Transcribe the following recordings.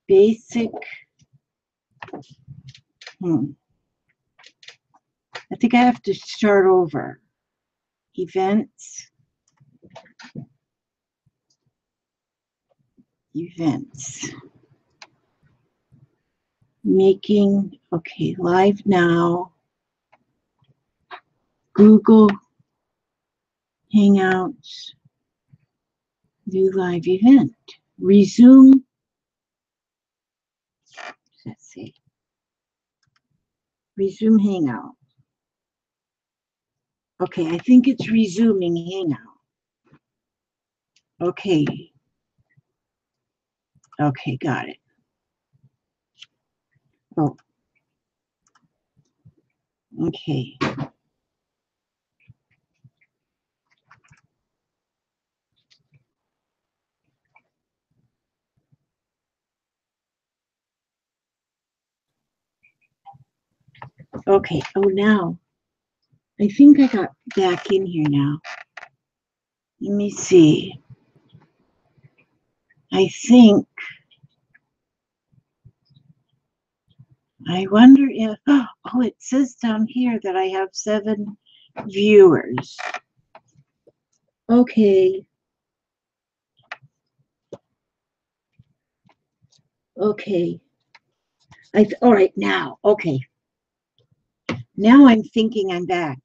Basic. I think I have to start over. Events. Making, okay, live now. Google Hangouts. New live event. Resume. Let's see. Resume Hangout. Okay, I think it's resuming Hangout. Okay. Okay, got it. Oh. Okay. Okay, oh, now. I think I got back in here now. Let me see. I think. I wonder if, oh, it says down here that I have 7 viewers. Okay. Okay. All right, now, okay. Now I'm thinking I'm back.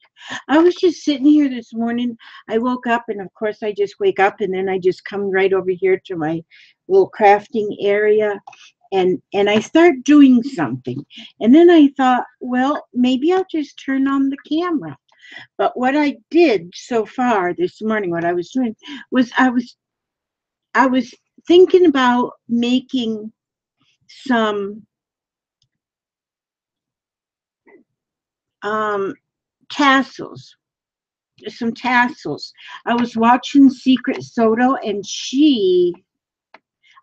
I was just sitting here this morning. I woke up, and of course I just wake up, and then I just come right over here to my little crafting area, and I start doing something. And then I thought, well, maybe I'll just turn on the camera. But what I did so far this morning, what I was doing was I was thinking about making some tassels. Some tassels. I was watching Secret Soto, and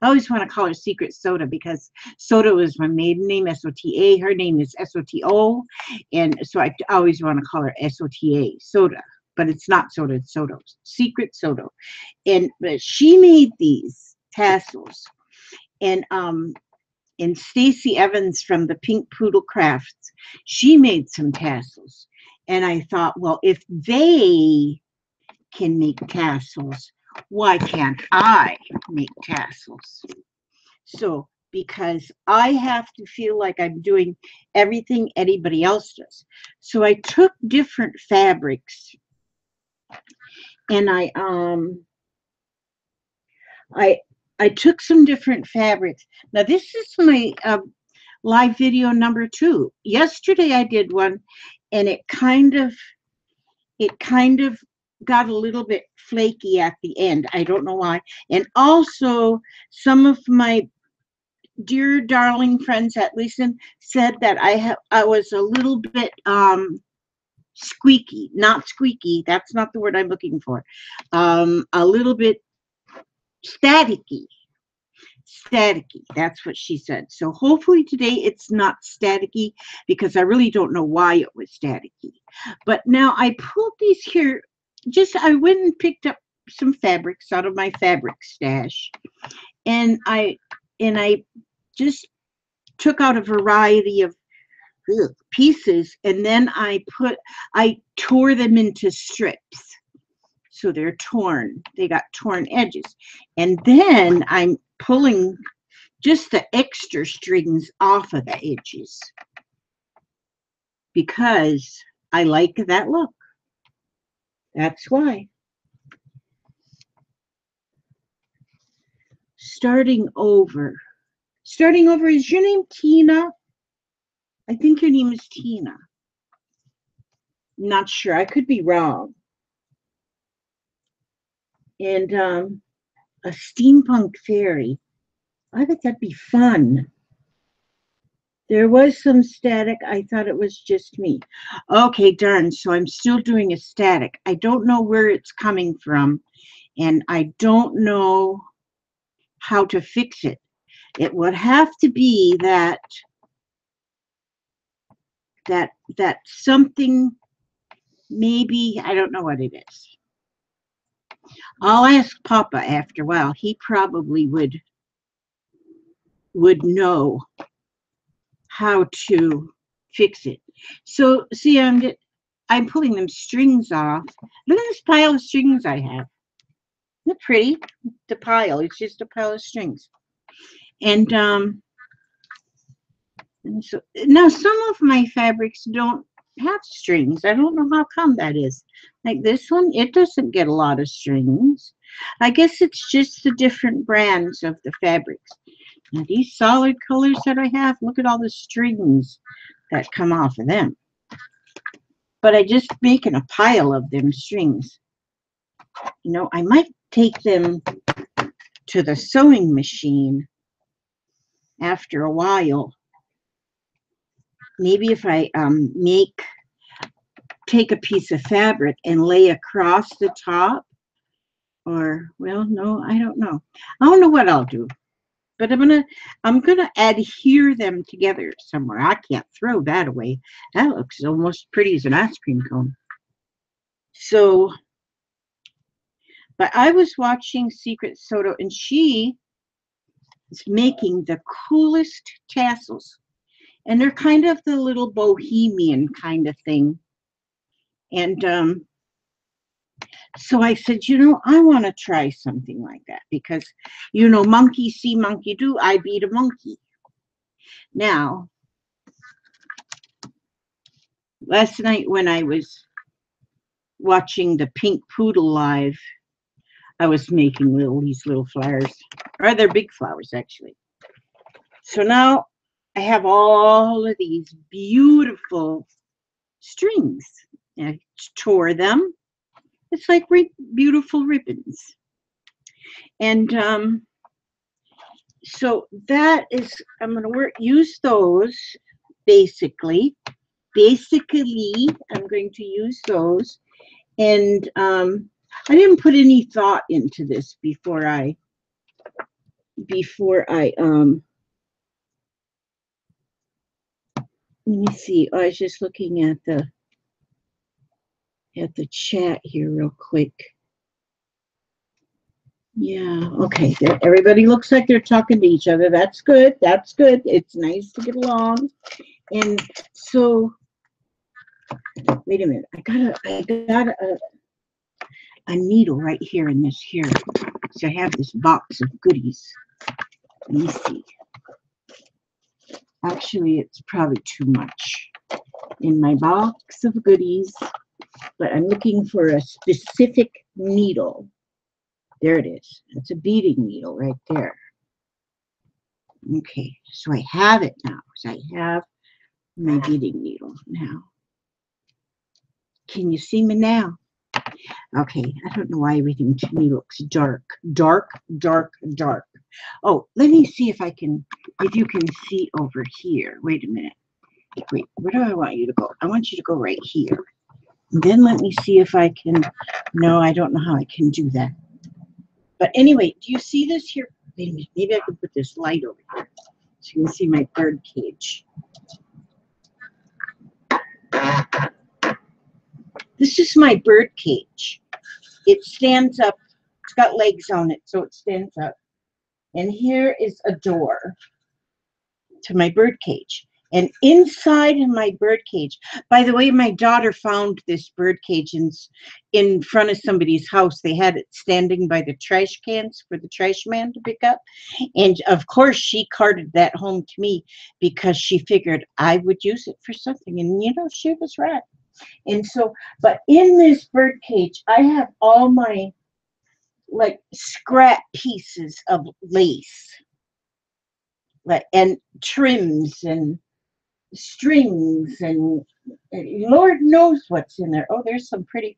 I always want to call her Secret Soda because Soto is my maiden name, S-O-T-A. Her name is S-O-T-O, and so I always want to call her S-O-T-A, Soda. But it's not Soda, it's Soto. Secret Soto. But she made these tassels, and Stacy Evans from the Pink Poodle Crafts, she made some tassels. And I thought, well, if they can make tassels, why can't I make tassels? So, because I have to feel like I'm doing everything anybody else does. So I took different fabrics, and I took some different fabrics. Now this is my live video number 2. Yesterday I did one, and it kind of got a little bit flaky at the end. I don't know why. And also, some of my dear darling friends that listen said that I was a little bit squeaky, not squeaky. That's not the word I'm looking for. A little bit staticky. Staticky. That's what she said. So hopefully today it's not staticky, because I really don't know why it was staticky. But now I pulled these here. I went and picked up some fabrics out of my fabric stash, and I just took out a variety of pieces, and then I tore them into strips. So they're torn. They got torn edges. And then I'm pulling just the extra strings off of the edges, because I like that look. That's why. Starting over. Starting over, is your name Tina? I think your name is Tina. Not sure. I could be wrong. And a steampunk fairy. I bet that'd be fun. There was some static. I thought it was just me. Okay, darn. So I'm still doing a static. I don't know where it's coming from, and I don't know how to fix it. It would have to be that something, maybe, I don't know what it is. I'll ask Papa after a while. He probably would know how to fix it. So see, I'm pulling them strings off. Look at this pile of strings I have. Isn't it pretty? The pile. It's just a pile of strings. And so now some of my fabrics don't have strings. I don't know how come that is. Like this one, it doesn't get a lot of strings. I guess it's just the different brands of the fabrics. Now these solid colors that I have, look at all the strings that come off of them. But I just making a pile of them strings. You know, I might take them to the sewing machine after a while. Maybe if I take a piece of fabric and lay across the top, or, well, no, I don't know. I don't know what I'll do, but I'm gonna adhere them together somewhere. I can't throw that away. That looks almost pretty as an ice cream cone. So, but I was watching Secret Soto, and she is making the coolest tassels. And they're kind of the little bohemian kind of thing. And so I said, you know, I want to try something like that, because, you know, monkey see, monkey do. I beat a monkey. Now, last night when I was watching the Pink Poodle live, I was making these little flowers. Or they're big flowers, actually. So now I have all of these beautiful strings. I tore them. It's like beautiful ribbons. And so that is, I'm going to use those basically. I'm going to use those. And I didn't put any thought into this before I let me see. I was just looking at the chat here real quick. Yeah, okay. Everybody looks like they're talking to each other. That's good. That's good. It's nice to get along. And so, wait a minute. I got a needle right here in this here. So I have this box of goodies. Let me see. Actually, it's probably too much in my box of goodies, but I'm looking for a specific needle. There it is. It's a beading needle right there. Okay, so I have it now. So I have my beading needle now. Can you see me now? Okay, I don't know why everything to me looks dark. Dark, dark, dark. Oh, let me see if I can, if you can see over here. Wait a minute. Wait, where do I want you to go? I want you to go right here. And then let me see if I can, no, I don't know how I can do that. But anyway, do you see this here? Wait a minute, maybe I can put this light over here so you can see my bird cage. This is my bird cage. It stands up. It's got legs on it, so it stands up. And here is a door to my bird cage. And inside my bird cage, by the way, my daughter found this bird cage in front of somebody's house. They had it standing by the trash cans for the trash man to pick up. And of course, she carted that home to me because she figured I would use it for something. And you know, she was right. And so, but in this bird cage, I have all my like scrap pieces of lace, like, and trims and strings and Lord knows what's in there. Oh, there's some pretty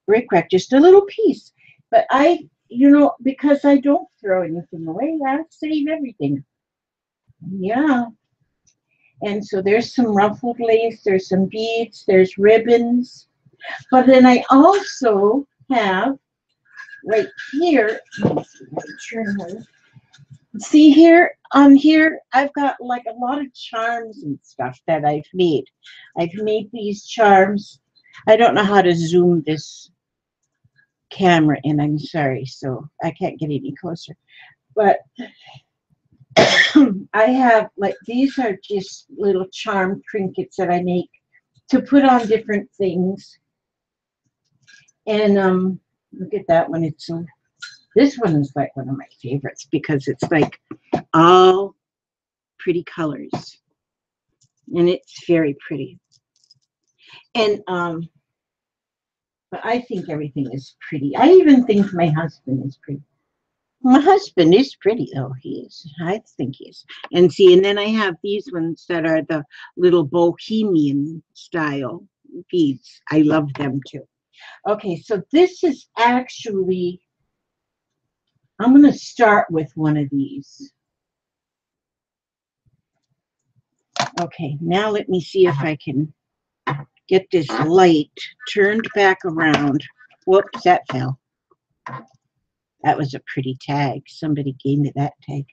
rickrack, just a little piece. But I, you know, because I don't throw anything away, I save everything. Yeah. And so there's some ruffled lace, there's some beads, there's ribbons. But then I also have right here, see here, on here, I've got like a lot of charms and stuff that I've made. I've made these charms. I don't know how to zoom this camera in, I'm sorry, so I can't get any closer. But I have, like, these are just little charm trinkets that I make to put on different things. And look at that one. It's this one is like one of my favorites because it's like all pretty colors, and it's very pretty. And but I think everything is pretty. I even think my husband is pretty. My husband is pretty, though. He is. I think he is. And see, and then I have these ones that are the little bohemian style beads. I love them too. Okay, so this is actually, I'm going to start with one of these. Okay, now let me see if I can get this light turned back around. Whoops, that fell. That was a pretty tag. Somebody gave me that tag.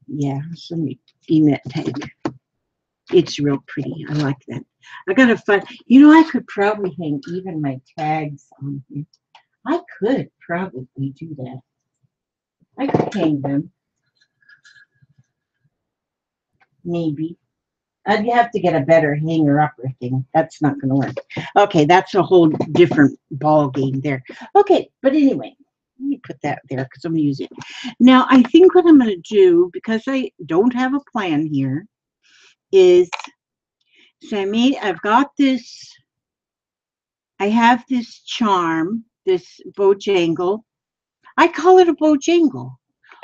Yeah, somebody gave me that tag. It's real pretty. I like that. I gotta find, you know, I could probably hang even my tags on here. I could probably do that. I could hang them. Maybe. I'd have to get a better hanger-upper thing. That's not going to work. Okay, that's a whole different ball game there. Okay, but anyway, let me put that there because I'm going to use it. Now, I think what I'm going to do, because I don't have a plan here, is, so I've got this, I have this charm, this bojangle. I call it a bojangle.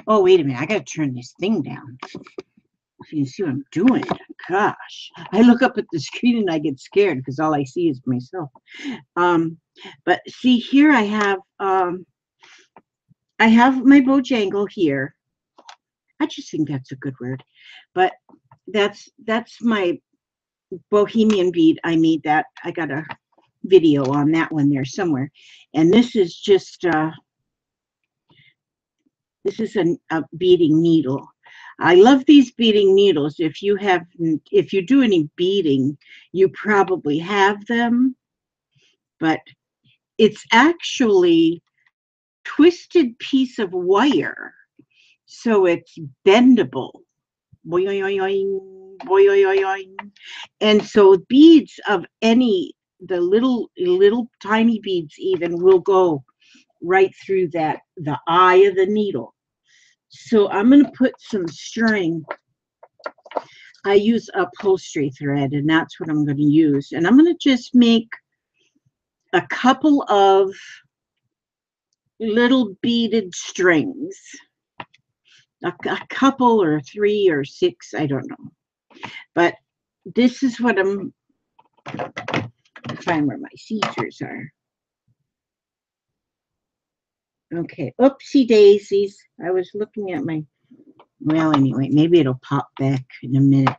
Oh, wait a minute. I got to turn this thing down. If you can see what I'm doing. Gosh. I look up at the screen and I get scared because all I see is myself. But see here I have my bojangle here. I just think that's a good word. But that's my bohemian bead. I made that. I got a video on that one there somewhere. And this is just this is a beading needle. I love these beading needles. If you do any beading, you probably have them, but it's actually a twisted piece of wire, so it's bendable. And so beads of the little tiny beads even will go right through the eye of the needle. So I'm going to put some string. I use upholstery thread, and that's what I'm going to use. And I'm going to just make a couple of little beaded strings. A couple or 3 or 6, I don't know. But this is what I'm Find where my scissors are. Okay, oopsie daisies. I was looking at my, well, anyway, maybe it'll pop back in a minute.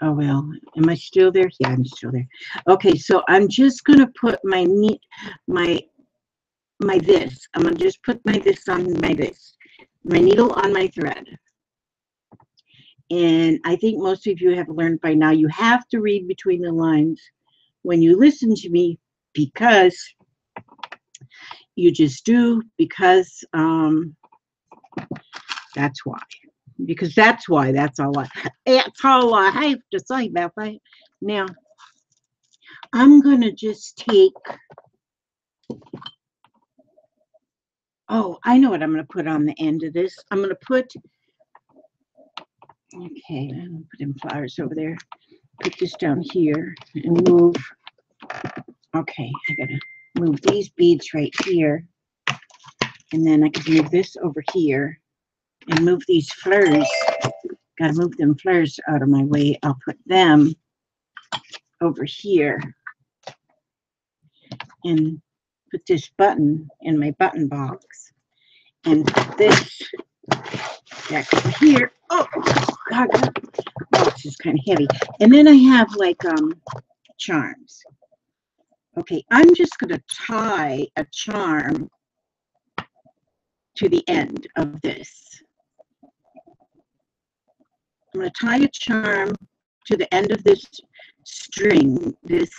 Oh, well, am I still there? Yeah, I'm still there. Okay, so I'm just going to put my this. I'm going to just put my this on my this. My needle on my thread. And I think most of you have learned by now, you have to read between the lines when you listen to me, because you just do, because that's why. Because that's why. That's all I have to say about that. Now, I'm going to just take, oh, I know what I'm going to put on the end of this. I'm going to put, okay, I'm going to put in flowers over there. Put this down here and move. Okay, I got to move these beads right here. And then I can move this over here and move these flowers. Got to move them flowers out of my way. I'll put them over here and put this button in my button box and put this back over here. Oh, God, the box is kind of heavy. And then I have like charms. Okay, I'm just going to tie a charm to the end of this. I'm going to tie a charm to the end of this string, this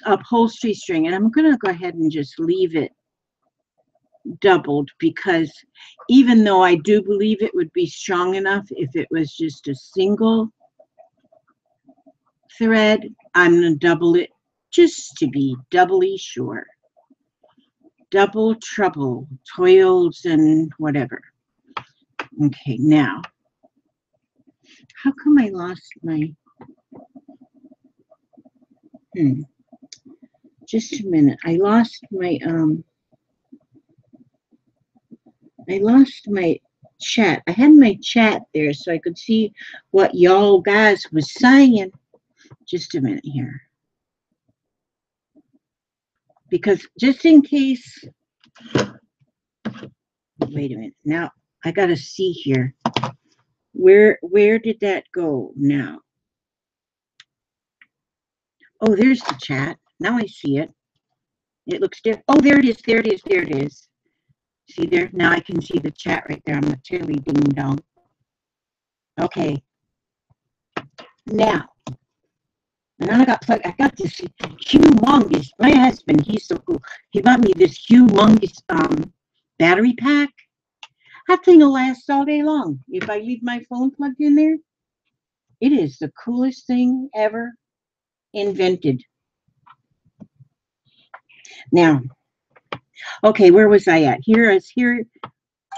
upholstery string, and I'm going to go ahead and just leave it doubled, because even though I do believe it would be strong enough if it was just a single thread, I'm going to double it just to be doubly sure. Double trouble, toils, and whatever. Okay, now, how come I lost my, just a minute. I lost my chat. I had my chat there so I could see what y'all guys was saying. Just a minute here. Because just in case, wait a minute. Now I gotta see here. Where did that go now? Oh, there's the chat. Now I see it. It looks different. Oh, there it is. There it is. There it is. See there? Now I can see the chat right there. I'm a chili ding dong. Okay. Now, and then I got this humongous. My husband, he's so cool. He bought me this humongous battery pack. That thing will last all day long if I leave my phone plugged in there. It is the coolest thing ever invented. Now, okay, where was I at? Here.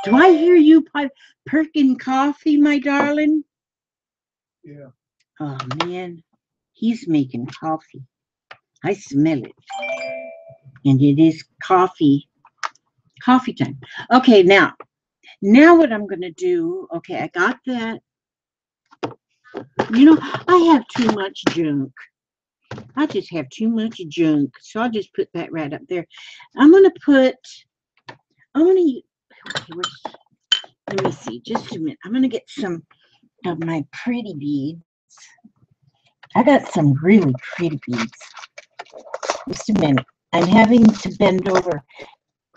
Do I hear you perking coffee, my darling? Yeah. Oh, man. He's making coffee. I smell it. And it is coffee time. Okay, now what I'm going to do, okay, I got that. You know, I have too much junk. I just have too much junk. So I'll just put that right up there. Okay, let me see, just a minute. I'm going to get some of my pretty beads. I got some really pretty beads. Just a minute. I'm having to bend over,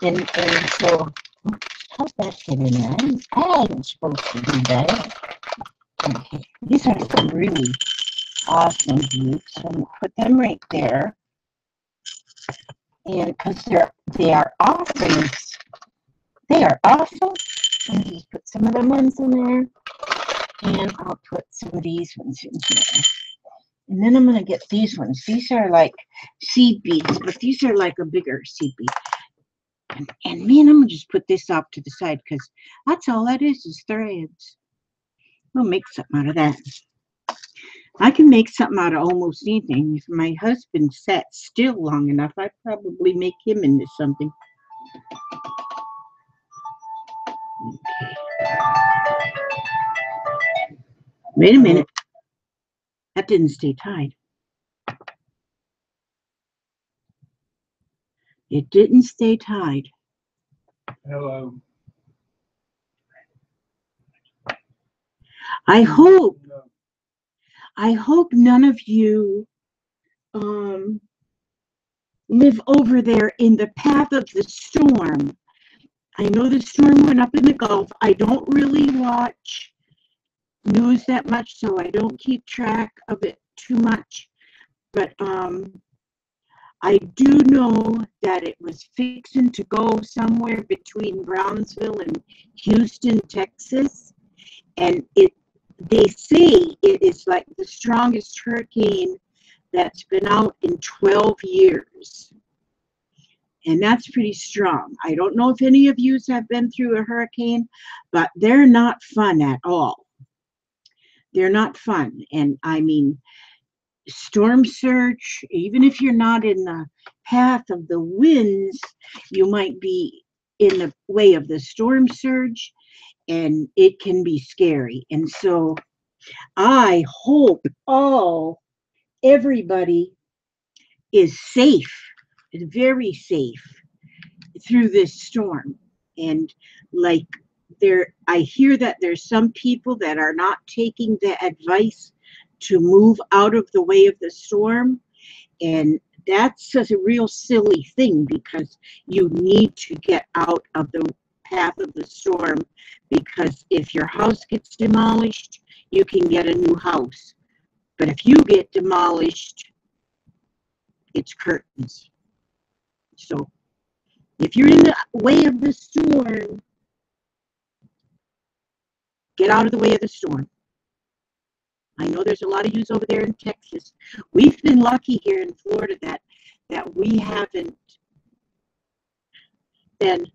and so how's that get in there? I ain't supposed to do that. Okay, these are some really awesome beads. So I'm gonna put them right there, and because they are offerings, they are awesome. And just put some of them ones in there, and I'll put some of these ones in here. And then I'm going to get these ones. These are like seed beads, but these are like a bigger seed bead. And man, I'm going to just put this off to the side, because that's all that is threads. We'll make something out of that. I can make something out of almost anything. If my husband sat still long enough, I'd probably make him into something. Okay. Wait a minute. That didn't stay tied. It didn't stay tied. Hello. I hope none of you live over there in the path of the storm. I know the storm went up in the Gulf. I don't really watch news that much, so I don't keep track of it too much. But I do know that it was fixing to go somewhere between Brownsville and Houston, Texas, and they say it is like the strongest hurricane that's been out in 12 years. And that's pretty strong. I don't know if any of you have been through a hurricane, but they're not fun at all. They're not fun. And I mean, storm surge, even if you're not in the path of the winds, you might be in the way of the storm surge, and it can be scary. And so I hope everybody is safe, is very safe through this storm. And like I hear that there's some people that are not taking the advice to move out of the way of the storm, and that's a real silly thing, because you need to get out of the path of the storm, because if your house gets demolished, you can get a new house. But if you get demolished, it's curtains. So if you're in the way of the storm, get out of the way of the storm. I know there's a lot of yous over there in Texas. We've been lucky here in Florida that we haven't been.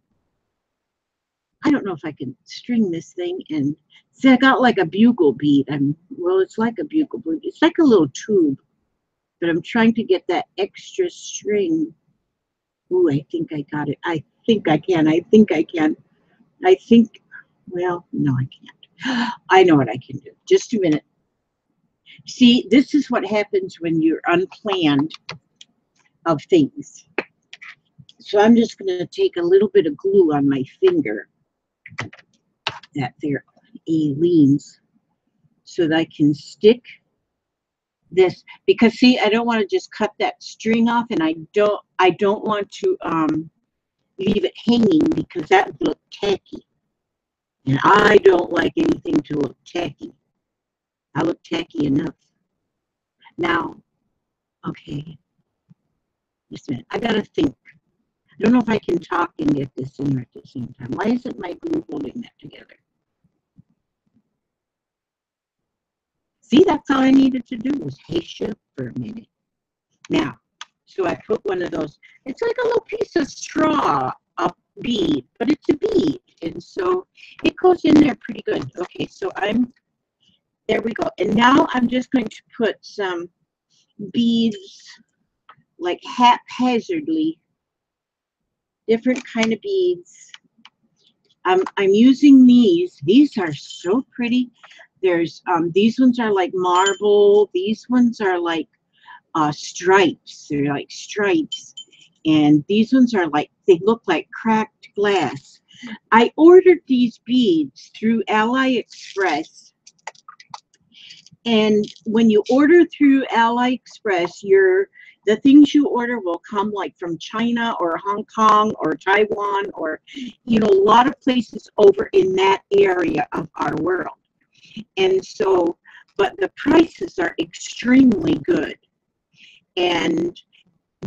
I don't know if I can string this thing and see. I got like a bugle bead. Well, it's like a bugle bead. It's like a little tube, but I'm trying to get that extra string. Ooh, I think I got it. I think I can. I think I can. I think. Well, no, I can't. I know what I can do. Just a minute. See, this is what happens when you're unplanned of things. So I'm just going to take a little bit of glue on my finger that there leans, so that I can stick this, because see, I don't want to just cut that string off, and I don't want to leave it hanging, because that would look tacky, and I don't like anything to look tacky. I look tacky enough. Now, okay, just a minute. I gotta think. I don't know if I can talk and get this in there at the same time. Why isn't my glue holding that together? See, that's all I needed to do was herev for a minute. Now, so I put one of those. It's like a little piece of straw, a bead, but it's a bead, and so it goes in there pretty good. Okay, so there we go. And now I'm just going to put some beads, like haphazardly, different kind of beads. I'm using these. These are so pretty. There's these ones are like marble. These ones are like stripes. They're like stripes. And these ones are like, they look like cracked glass. I ordered these beads through AliExpress. And when you order through AliExpress, the things you order will come like from China or Hong Kong or Taiwan, or, a lot of places over in that area of our world. And so, but the prices are extremely good. And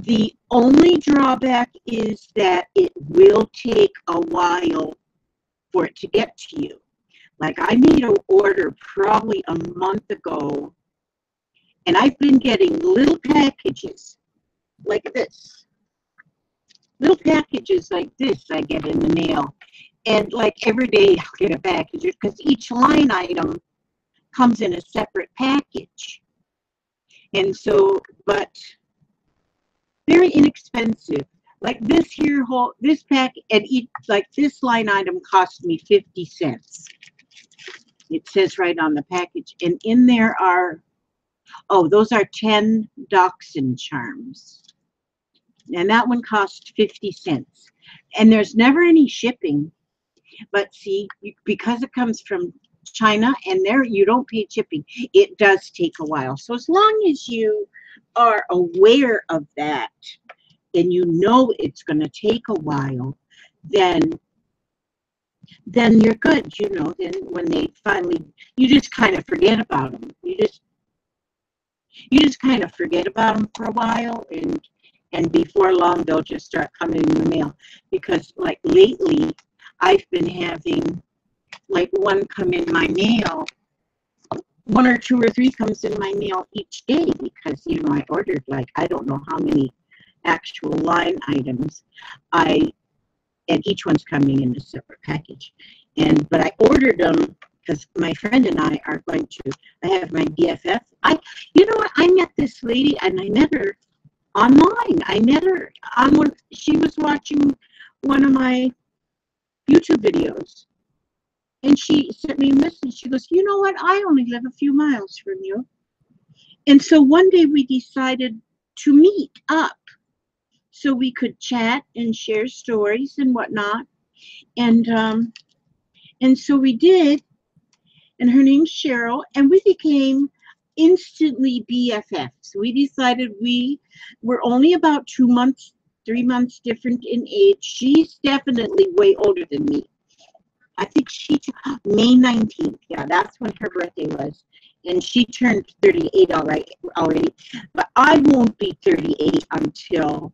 the only drawback is that it will take a while for it to get to you. Like, I made an order probably a month ago, and I've been getting little packages like this. Little packages like this I get in the mail. And like every day I'll get a package, because each line item comes in a separate package. And so, but very inexpensive. Like this pack, and each, like this line item cost me 50 cents. It says right on the package. And in there are, oh, those are 10 dachshund charms. And that one cost 50 cents. And there's never any shipping. But see, because it comes from China and there you don't pay shipping, it does take a while. So as long as you are aware of that and you know it's going to take a while, then you're good. You know, then when they finally, you just kind of forget about them. You just kind of forget about them for a while, and before long they'll just start coming in the mail. Because like lately, I've been having like one come in my mail, one or two or three comes in my mail each day because you know I ordered like I don't know how many actual line items, and each one's coming in a separate package. But I ordered them because my friend and I are going to. I have my BFF. You know what? I met this lady and I met her online. I met her on one. She was watching one of my YouTube videos, and she sent me a message. She goes, "You know what? I only live a few miles from you." And so one day we decided to meet up so we could chat and share stories and whatnot. And so we did, and her name's Cheryl, and we became instantly BFFs. We decided we were only about 2 months, 3 months different in age. She's definitely way older than me. I think May 19th. Yeah, that's when her birthday was. And she turned 38 already. But I won't be 38 until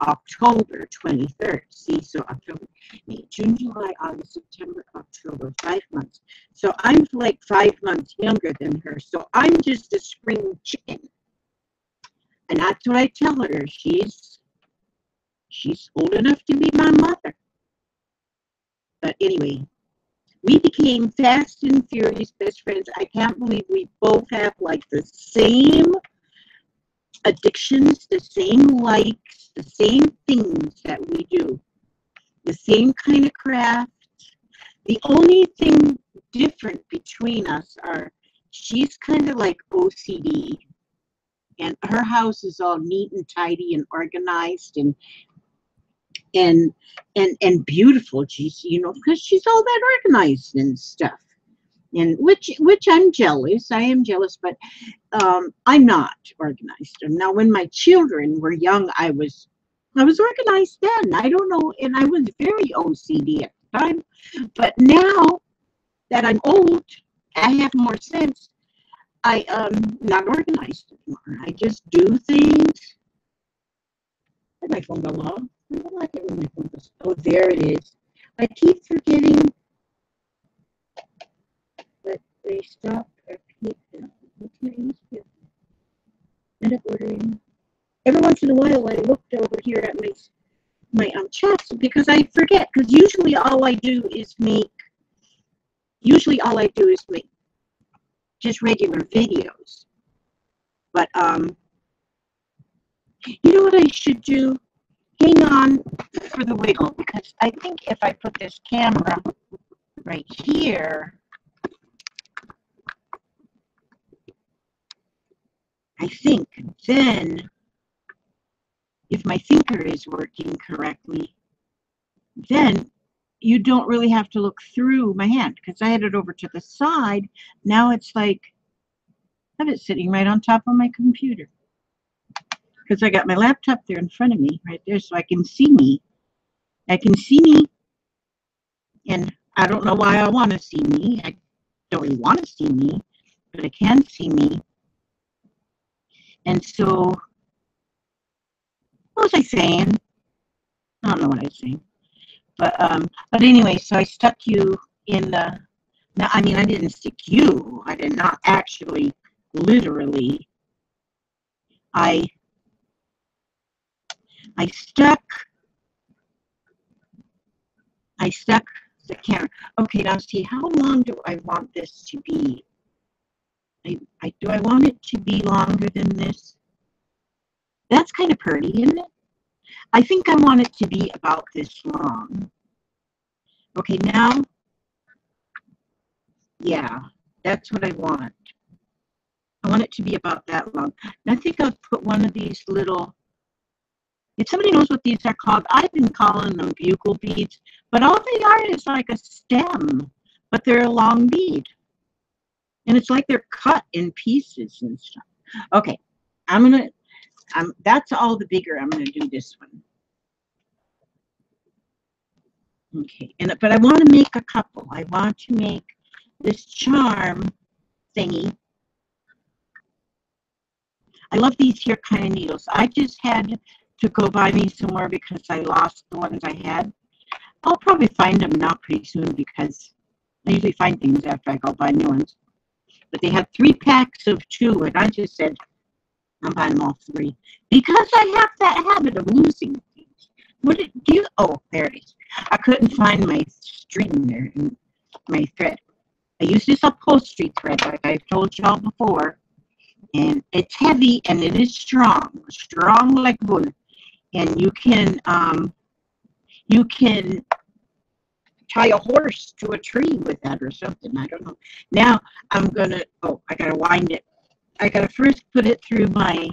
October 23rd. See, so October, May, June, July, August, September, October, 5 months. So I'm like 5 months younger than her. So I'm just a spring chicken. And that's what I tell her. She's old enough to be my mother. But anyway, we became fast and furious best friends. I can't believe we both have like the same addictions, the same likes, the same things that we do, the same kind of craft. The only thing different between us are she's kind of like OCD, and her house is all neat and tidy and organized and beautiful. She's, you know, because she's all that organized and stuff. And which I'm jealous. I am jealous, but I'm not organized. And now, when my children were young, I was organized then. I don't know, and I was very OCD at the time. But now that I'm old, I have more sense. I not organized anymore. I just do things. Where'd my phone go off? I don't like it when my phone goes. Oh, there it is. I keep forgetting that they stopped at pizza. What's my use? End up ordering. Every once in a while, I looked over here at my chats because I forget. Because usually all I do is make just regular videos. But you know what I should do? Hang on for the wiggle, because I think if I put this camera right here, I think then, if my thinker is working correctly, then you don't really have to look through my hand, because I had it over to the side. Now it's like I have it sitting right on top of my computer, because I got my laptop there in front of me right there, so I can see me. I can see me, and I don't know why I want to see me. I don't really want to see me, but I can see me. And so, what was I saying? I don't know what I was saying. But anyway, so I stuck you in the. Now, I mean, I didn't stick you. I did not actually, literally. I stuck. I stuck the camera. Okay, now see, how long do I want this to be? Do I want it to be longer than this? That's kind of pretty, isn't it? I think I want it to be about this long. Okay, now Yeah, that's what I want. I want it to be about that long. And I think I'll put one of these little, if somebody knows what these are called, I've been calling them bugle beads, but all they are is like a stem, but they're a long bead. And it's like they're cut in pieces and stuff. Okay, that's all the bigger. I'm gonna do this one. Okay, but I want to make a couple. I want to make this charm thingy. I love these here kind of needles. I just had to go buy me some more because I lost the ones I had. I'll probably find them now pretty soon because I usually find things after I go buy new ones. But they had 3 packs of 2, and I just said, I'm buying them all 3. Because I have that habit of losing things. What did you, oh, there it is. I couldn't find my string there, my thread. I use this upholstery thread, like I've told y'all before. And it's heavy, and it is strong like wool. And you can tie a horse to a tree with that or something. I don't know. Now I'm gonna. Oh, I gotta wind it. I gotta first put it through my.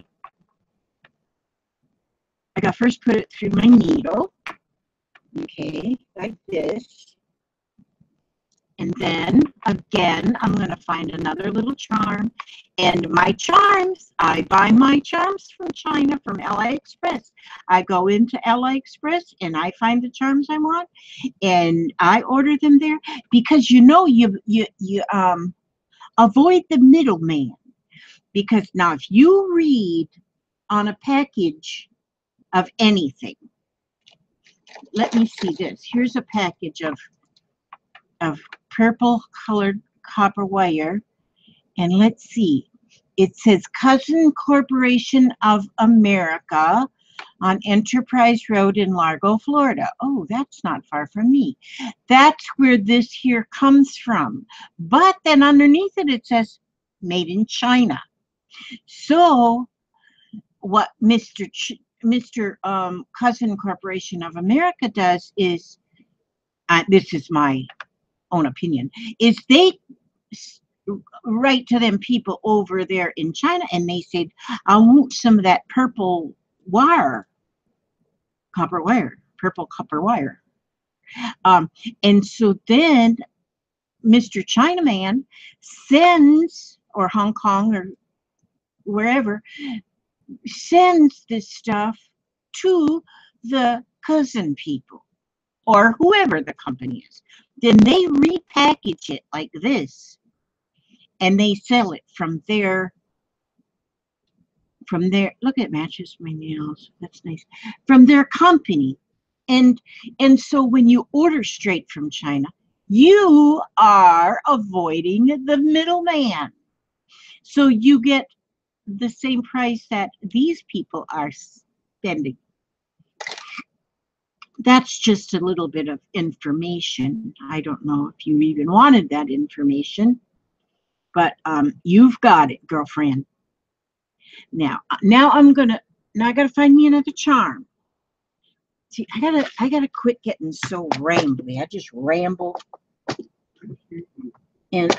Needle. Okay, like this. And then, again, I'm going to find another little charm. And my charms, I buy my charms from China, from LA Express. I go into LA Express and I find the charms I want. And I order them there because, you avoid the middleman. Because now if you read on a package of anything, let me see this. Here's a package of purple colored copper wire, and let's see, it says Cousin Corporation of America on Enterprise Road in Largo, Florida. Oh, that's not far from me. That's where this here comes from. But then underneath it says made in China. So what Mr. Cousin Corporation of America does is, this is my own opinion, is they write to them people over there in China and they said, I want some of that purple wire, purple copper wire. And so then Mr. Chinaman sends, or Hong Kong or wherever, sends this stuff to the cousin people or whoever the company is. Then they repackage it like this and they sell it from their, look, it matches my nails. That's nice. From their company. And so when you order straight from China, you are avoiding the middleman. So you get the same price that these people are spending. That's just a little bit of information. I don't know if you even wanted that information, but you've got it, girlfriend. Now I gotta find me another charm. See, I gotta quit getting so rambly. I just ramble. And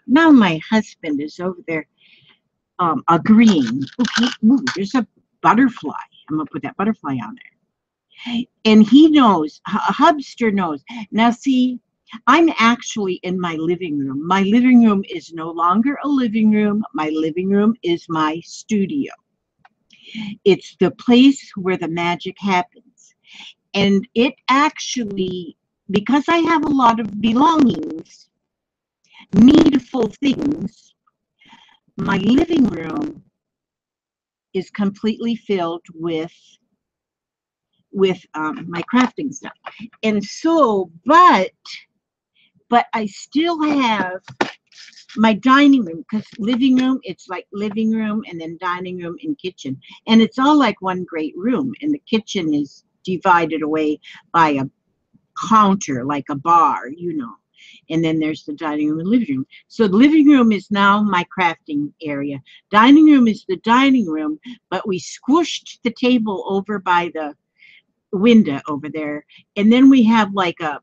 now my husband is over there agreeing. Okay, ooh, there's a butterfly. I'm gonna put that butterfly on there. And he knows, Hubster knows. Now see, I'm actually in my living room. My living room is no longer a living room. My living room is my studio. It's the place where the magic happens. And it actually, because I have a lot of belongings, needful things, my living room is completely filled with my crafting stuff. And so, but I still have my dining room, because living room, it's like living room and then dining room and kitchen. And it's all like one great room. And the kitchen is divided away by a counter, like a bar, and then there's the dining room and living room. So the living room is now my crafting area. Dining room is the dining room, but we squished the table over by the window over there, and then we have like a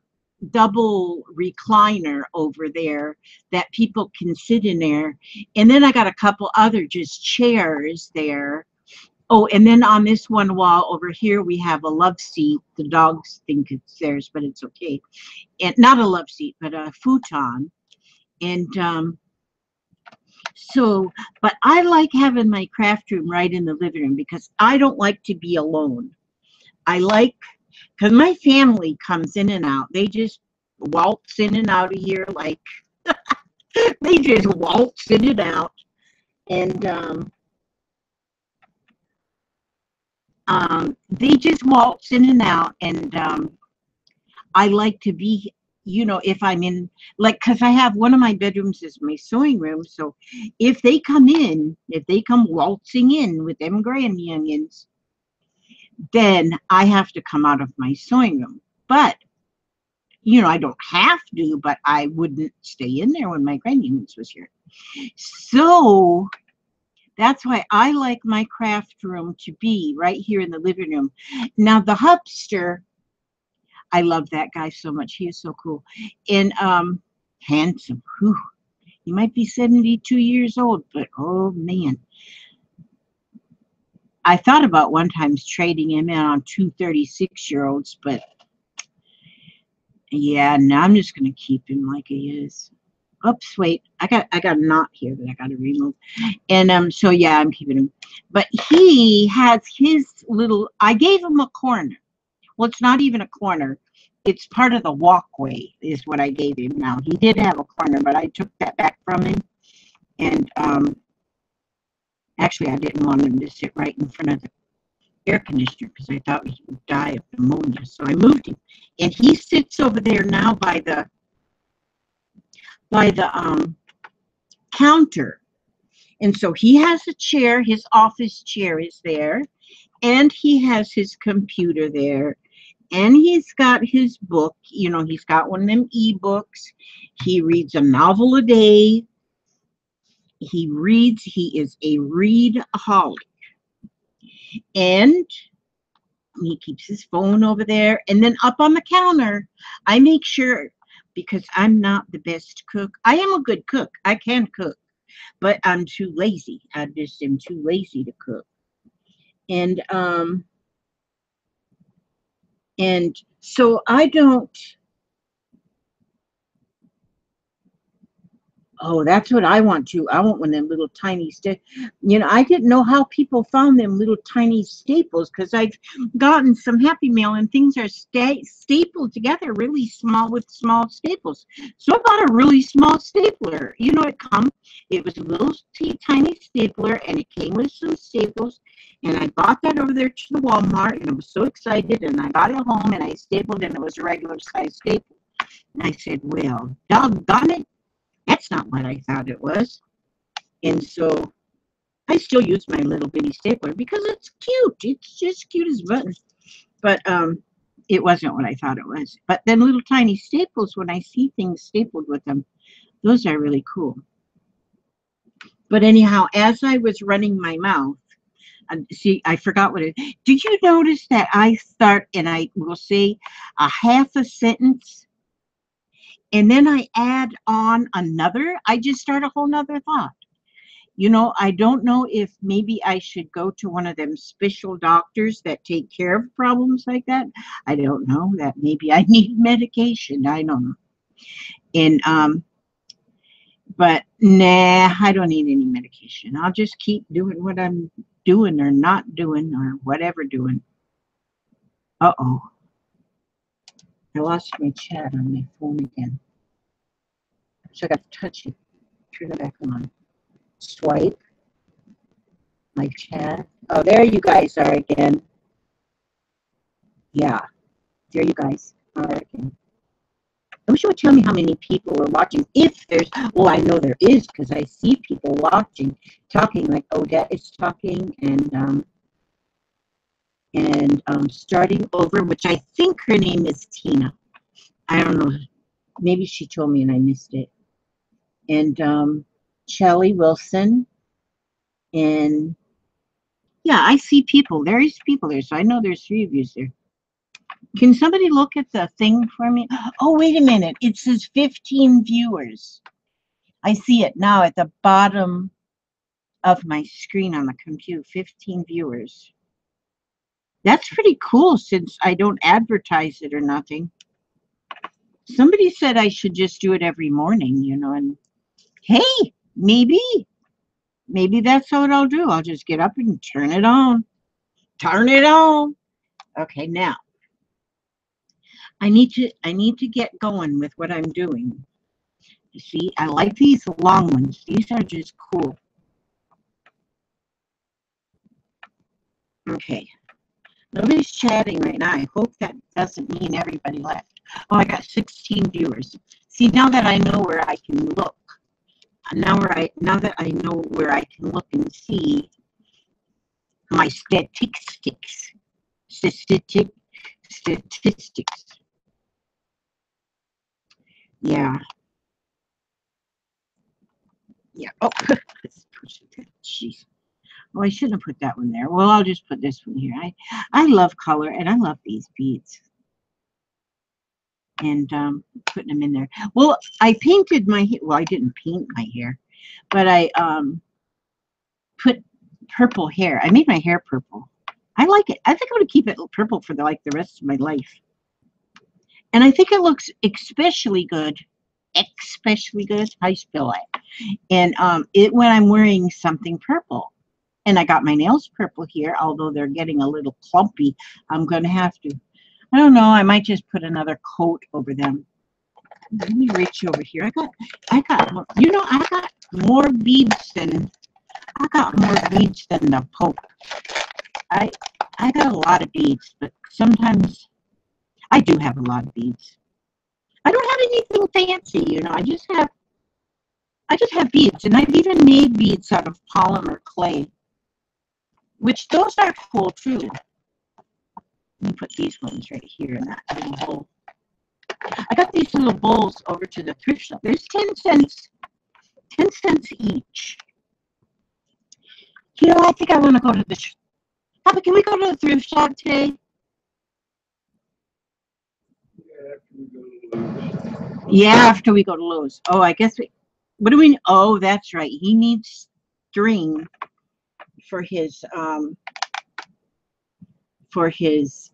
double recliner over there that people can sit in there. And then I got a couple other just chairs there. Oh, and then on this one wall over here, we have a love seat. The dogs think it's theirs, but it's okay. And not a love seat, but a futon. And so, but I like having my craft room right in the living room because I don't like to be alone. I like, because my family comes in and out. They just waltz in and out of here like, they just waltz in and out. And they just waltz in and out. And I like to be, you know, if I'm in, like, because I have one of my bedrooms is my sewing room. So if they come in, if they come waltzing in with them grand youngins, then I have to come out of my sewing room. But, you know, I don't have to, but I wouldn't stay in there when my grand youngins was here. So that's why I like my craft room to be right here in the living room. Now, the hupster, I love that guy so much. He is so cool. And handsome. Whew. He might be 72 years old, but oh man. I thought about one time trading him in on two 36-year-olds, but yeah, no, I'm just gonna keep him like he is. Oops, wait. I got a knot here that I gotta remove. And so yeah, I'm keeping him. But he has his little, I gave him a corner. Well, it's not even a corner. It's part of the walkway is what I gave him now. He did have a corner, but I took that back from him. And actually, I didn't want him to sit right in front of the air conditioner because I thought he would die of pneumonia. So I moved him. And he sits over there now by the counter. And so he has a chair. His office chair is there. And he has his computer there. And he's got his book, you know, he's got one of them ebooks. He reads a novel a day. He reads, he is a readaholic. And he keeps his phone over there. And then up on the counter, I make sure, because I'm not the best cook. I am a good cook. I can cook, but I'm too lazy. I just am too lazy to cook. And so I don't. Oh, that's what I want too. I want one of them little tiny You know, I didn't know how people found them little tiny staples because I've gotten some Happy Mail and things are stapled together really small with small staples. So I bought a really small stapler. You know, it was a little tiny stapler and it came with some staples. And I bought that over there to the Walmart and I was so excited and I got it home and I stapled and it was a regular size staple. And I said, well, doggone it. That's not what I thought it was. And so I still use my little bitty stapler because it's cute. It's just cute as a button. But it wasn't what I thought it was. But then little tiny staples, when I see things stapled with them, those are really cool. But anyhow, as I was running my mouth, see, I forgot what it. Did you notice that I start and I will say a half a sentence and then I add on another? I just start a whole nother thought. You know, I don't know if maybe I should go to one of them special doctors that take care of problems like that. I don't know. That maybe I need medication. I don't know. And but nah, I don't need any medication. I'll just keep doing what I'm doing or not doing or whatever doing. Uh-oh. I lost my chat on my phone again. So I got to touch it. Turn it back on. Swipe. My chat. Oh, there you guys are again. Yeah. There you guys are again. I wish you would tell me how many people are watching. If there's, well, I know there is because I see people watching, talking like Odette is talking and starting over, which I think her name is Tina. I don't know. Maybe she told me and I missed it. And Shelly Wilson. And yeah, I see people. There is people there, so I know there's 3 of you there. Can somebody look at the thing for me? Oh, wait a minute. It says 15 viewers. I see it now at the bottom of my screen on the computer. 15 viewers. That's pretty cool since I don't advertise it or nothing. Somebody said I should just do it every morning, you know, and hey, maybe that's what I'll do. I'll just get up and turn it on. Turn it on. Okay, now I need to get going with what I'm doing. You see, I like these long ones. These are just cool. Okay. Nobody's chatting right now. I hope that doesn't mean everybody left. Oh, I got 16 viewers. See, now that I know where I can look, now that I know where I can look and see my statistics. Yeah. Yeah. Oh, jeez. Oh, I shouldn't have put that one there. Well, I'll just put this one here. I love color, and I love these beads. And putting them in there. Well, I painted my hair. Well, I didn't paint my hair, but I put purple hair. I made my hair purple. I like it. I think I'm going to keep it purple for the rest of my life. And I think it looks especially good. Especially good. I spell it. And when I'm wearing something purple. And I got my nails purple here, although they're getting a little clumpy. I'm going to have to. I don't know. I might just put another coat over them. Let me reach over here. I got more beads than the Pope. I got a lot of beads, but sometimes I do have a lot of beads. I don't have anything fancy, you know. I just have beads, and I've even made beads out of polymer clay, which those are cool too. Let me put these ones right here in that little bowl. I got these little bowls over to the thrift shop. There's 10 cents each. You know, I think I want to go to the Papa, can we go to the thrift shop today? Yeah, after we go to Lowe's. Oh, I guess what do we, oh, that's right. He needs string for his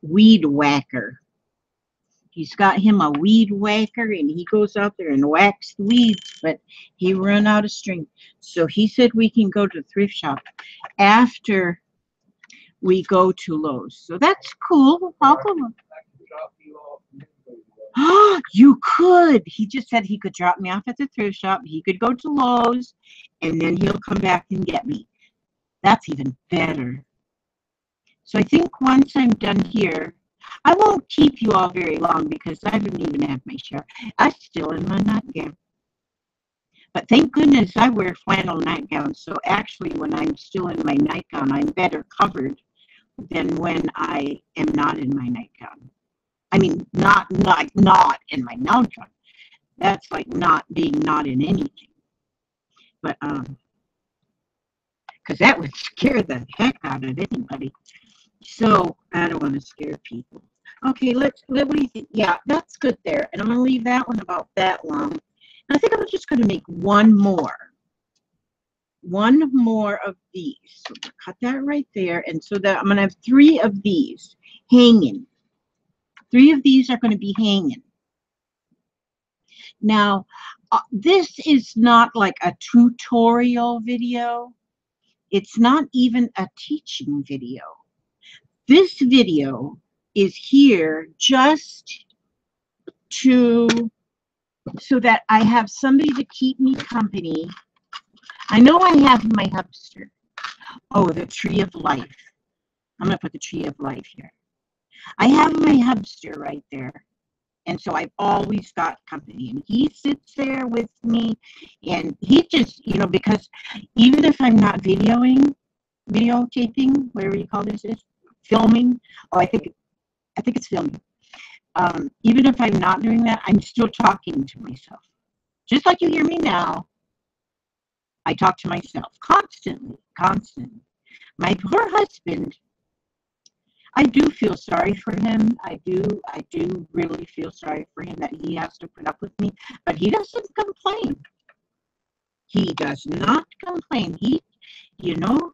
weed whacker. He's got him a weed whacker, and he goes out there and whacks the weeds, but he run out of string. So he said we can go to the thrift shop after we go to Lowe's. So that's cool. I'll go. Oh, you could. He just said he could drop me off at the thrift shop. He could go to Lowe's, and then he'll come back and get me. That's even better. So I think once I'm done here, I won't keep you all very long because I don't even have my shower. I'm still in my nightgown. But thank goodness I wear flannel nightgowns. So actually, when I'm still in my nightgown, I'm better covered than when I am not in my nightgown. I mean, not in my nightgown. That's like not in anything. But because that would scare the heck out of anybody. So I don't want to scare people. Okay, what do you think? Yeah, that's good there. And I'm going to leave that one about that long. And I think I'm just going to make one more of these. So cut that right there. And so that I'm going to have 3 of these hanging. 3 of these are going to be hanging. Now, this is not like a tutorial video. It's not even a teaching video. This video is here just so that I have somebody to keep me company. I know I have my hamster. Oh, the tree of life. I'm going to put the tree of life here. I have my hamster right there. And so I've always got company. And he sits there with me. And he just, you know, because even if I'm not videotaping, whatever you call this, filming. Oh, I think it's filming. Even if I'm not doing that, I'm still talking to myself. Just like you hear me now, I talk to myself constantly. My poor husband, I do feel sorry for him. I do really feel sorry for him that he has to put up with me. But he doesn't complain. He does not complain. You know,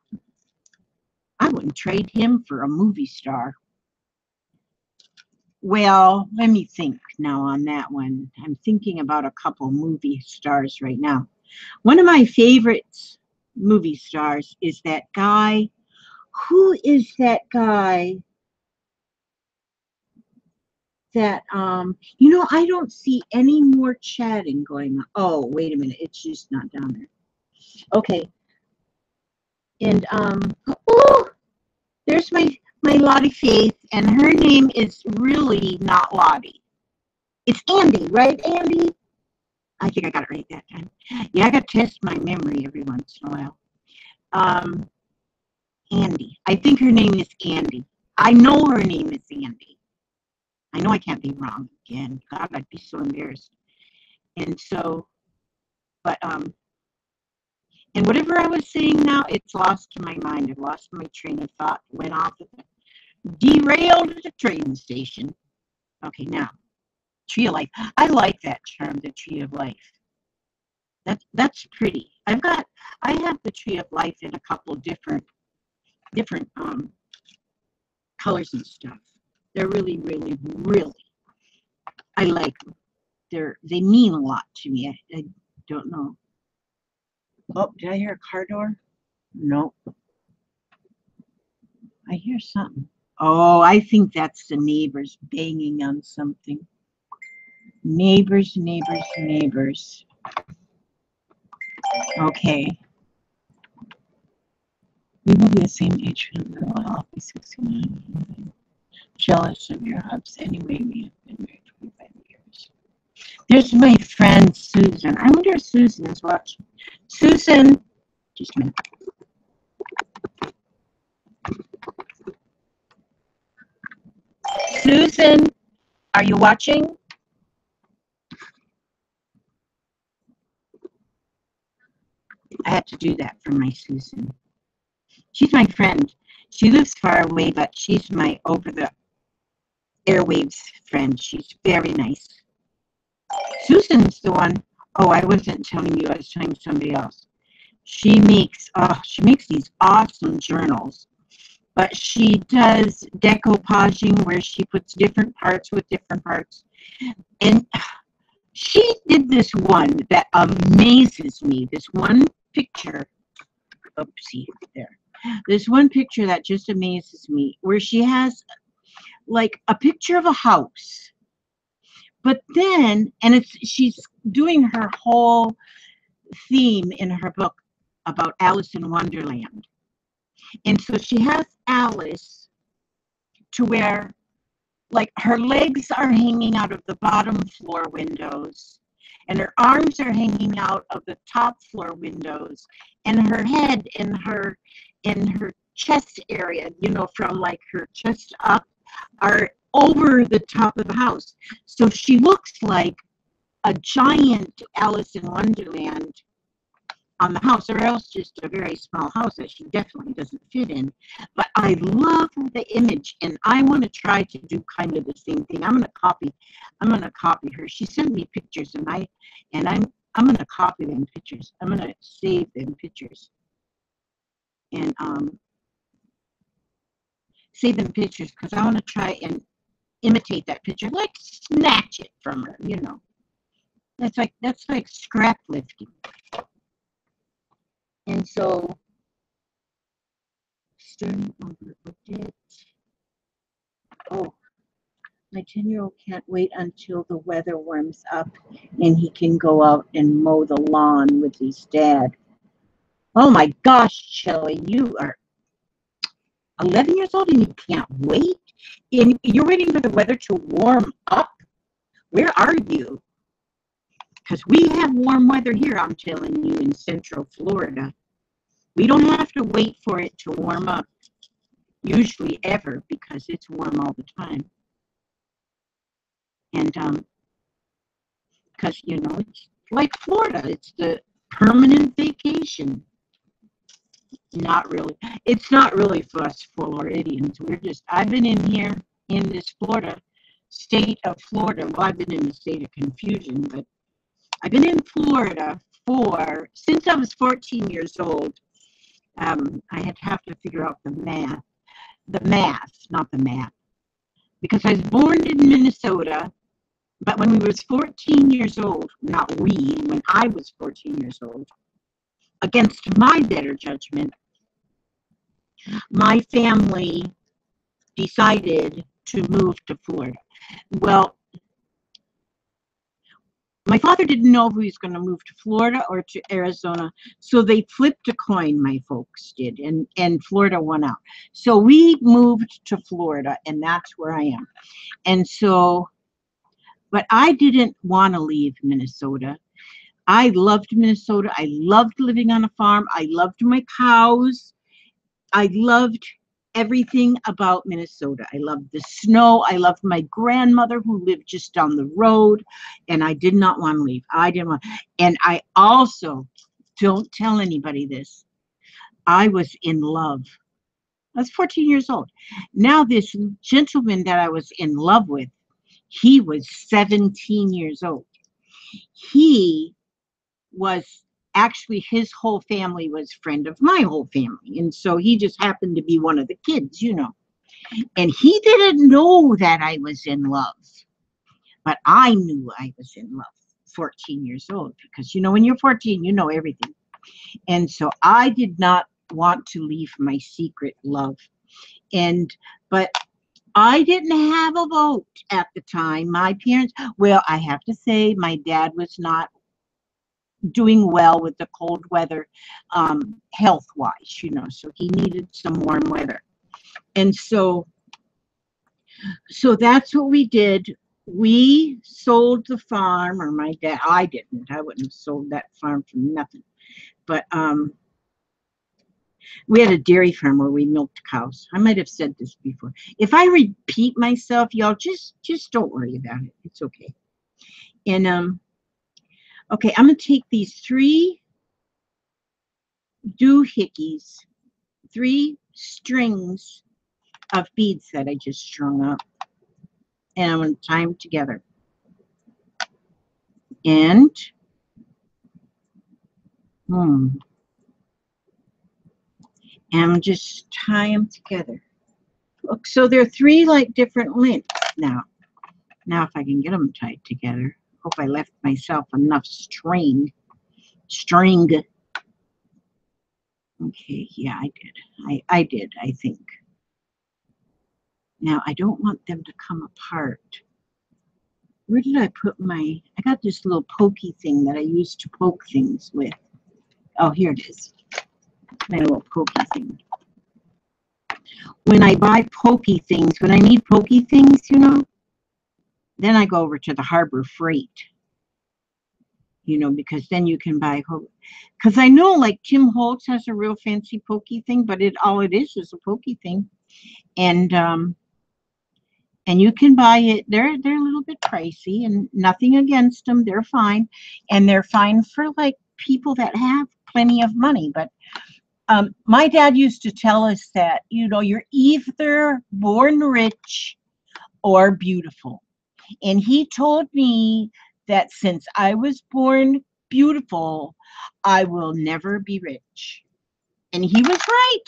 I wouldn't trade him for a movie star. Well, let me think now on that one. I'm thinking about a couple movie stars right now. One of my favorite movie stars is that guy. Who is that guy that I don't see any more chatting going on. Oh, wait a minute, it's just not down there. Okay. And oh, there's my Lottie Faith, and her name is really not Lottie. It's Andy, right, Andy? I think I got it right that time. Yeah, I got to test my memory every once in a while. Um, Andy. I think her name is Andy. I know her name is Andy. I know I can't be wrong again. God, I'd be so embarrassed. And so, but and whatever I was saying now, it's lost to my mind. I've lost my train of thought. Went off of it. Derailed at the train station. Okay, now Tree of Life. I like that term, the Tree of Life. That's pretty. I have the Tree of Life in a couple of different colors and stuff. They're really, really, really. I like them. They mean a lot to me. I don't know. Oh, did I hear a car door? No. I hear something. Oh, I think that's the neighbors banging on something. Neighbors, neighbors, neighbors. Okay. We will be the same age from the I'll be 69. Jealous of your hubs. Anyway, we have been married 25 years. There's my friend Susan. I wonder if Susan is watching. Susan, just a minute. Susan, are you watching? I had to do that for my Susan. She's my friend. She lives far away, but she's my over the airwaves friend. She's very nice. Susan's the one. Oh, I wasn't telling you. I was telling somebody else. She makes these awesome journals, but she does decoupaging where she puts different parts with different parts. And she did this one that amazes me. This one picture. Oopsie, there. This one picture that just amazes me, where she has like a picture of a house, but then, and she's doing her whole theme in her book about Alice in Wonderland. And so she has Alice to where like her legs are hanging out of the bottom floor windows and her arms are hanging out of the top floor windows, and her head and her chest area, from like her chest up, are over the top of the house. So she looks like a giant Alice in Wonderland on the house, or else just a very small house that she definitely doesn't fit in. But I love the image, and I want to try to do kind of the same thing. I'm gonna copy her. She sent me pictures, and I'm gonna copy them pictures. I'm gonna save them pictures, and save them pictures because I want to try and imitate that picture, like snatch it from her. That's like scrap lifting. And so, starting over with it. Oh, my 10-year-old can't wait until the weather warms up and he can go out and mow the lawn with his dad. Oh my gosh, Shelly, you are 11 years old and you can't wait? And you're waiting for the weather to warm up? Where are you? Because we have warm weather here, I'm telling you, in Central Florida. We don't have to wait for it to warm up, usually ever, because it's warm all the time. And because, it's like Florida. It's the permanent vacation. Not really. It's not really for us Floridians. I've been in here in this state of Florida. Well, I've been in the state of confusion, but I've been in Florida since I was 14 years old. I'd have to figure out the math, not the math, because I was born in Minnesota, but when we was 14 years old, when I was 14 years old, against my better judgment, my family decided to move to Florida. Well, my father didn't know if he was going to move to Florida or to Arizona, so they flipped a coin, my folks did, and Florida won out. So we moved to Florida, and that's where I am. And so, but I didn't want to leave Minnesota. I loved Minnesota. I loved living on a farm. I loved my cows. I loved everything about Minnesota. I loved the snow. I loved my grandmother who lived just down the road, and I did not want to leave. I didn't want, and I also, don't tell anybody this, I was in love. I was 14 years old. Now this gentleman that I was in love with, he was 17 years old. He was actually, his whole family was friend of my whole family, and so he just happened to be one of the kids, and he didn't know that I was in love, but I knew I was in love. 14 years old, because when you're 14 you know everything. And so I did not want to leave my secret love, but I didn't have a vote at the time. My parents, well, I have to say my dad was not doing well with the cold weather, health-wise, so he needed some warm weather. And so that's what we did. We sold the farm, or my dad, I didn't. I wouldn't have sold that farm for nothing. But we had a dairy farm where we milked cows. I might have said this before. If I repeat myself, y'all just don't worry about it. It's okay. And okay, I'm gonna take these 3 doohickeys, 3 strings of beads that I just strung up, and I'm going to tie them together. And I'm just tie them together. Look, so they're 3 like different lengths now. Now if I can get them tied together. Hope I left myself enough string. Okay, yeah, I did. I did, I think. Now I don't want them to come apart. Where did I put I got this little pokey thing that I used to poke things with. Oh, here it is. My little pokey thing. When I buy pokey things, when I need pokey things, then I go over to the Harbor Freight, because then you can buy, because I know like Tim Holtz has a real fancy pokey thing, but all it is a pokey thing. And you can buy it. They're a little bit pricey, and nothing against them. They're fine, and they're fine for like people that have plenty of money. But my dad used to tell us that you're either born rich or beautiful, and he told me that since I was born beautiful, I will never be rich, and he was right.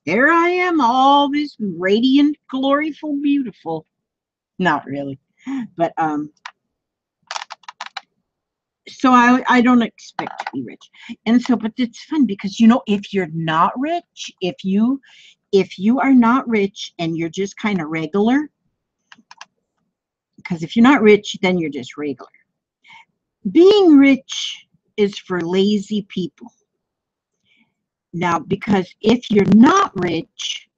There I am, all this radiant, gloriful, beautiful. Not really, but so I don't expect to be rich. And so, but it's fun because if you're not rich, if you are not rich and you're just kind of regular, because if you're not rich, then you're just regular. Being rich is for lazy people. Now, because if you're not rich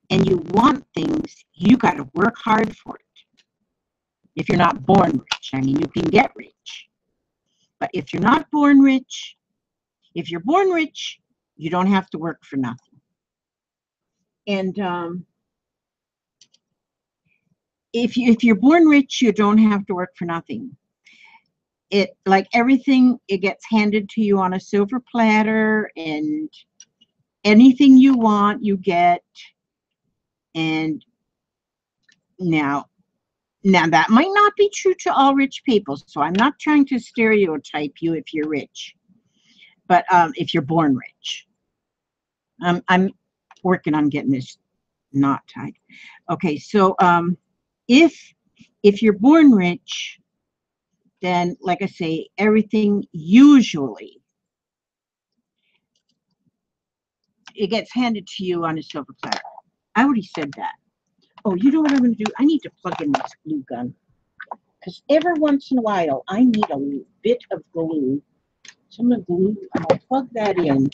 and you want things, you got to work hard for it. If you're not born rich, I mean, you can get rich. But if you're not born rich, if you're born rich, you don't have to work for nothing. And if you're born rich, you don't have to work for nothing. it, like everything, it gets handed to you on a silver platter, and anything you want, you get. And now that might not be true to all rich people, so I'm not trying to stereotype you if you're rich, but if you're born rich. I'm working on getting this knot tied. Okay, so if you're born rich, then like I say, everything usually it gets handed to you on a silver platter. I already said that. Oh, you know what I'm going to do? I need to plug in this glue gun, because every once in a while I need a bit of glue. So I'm going to plug that in.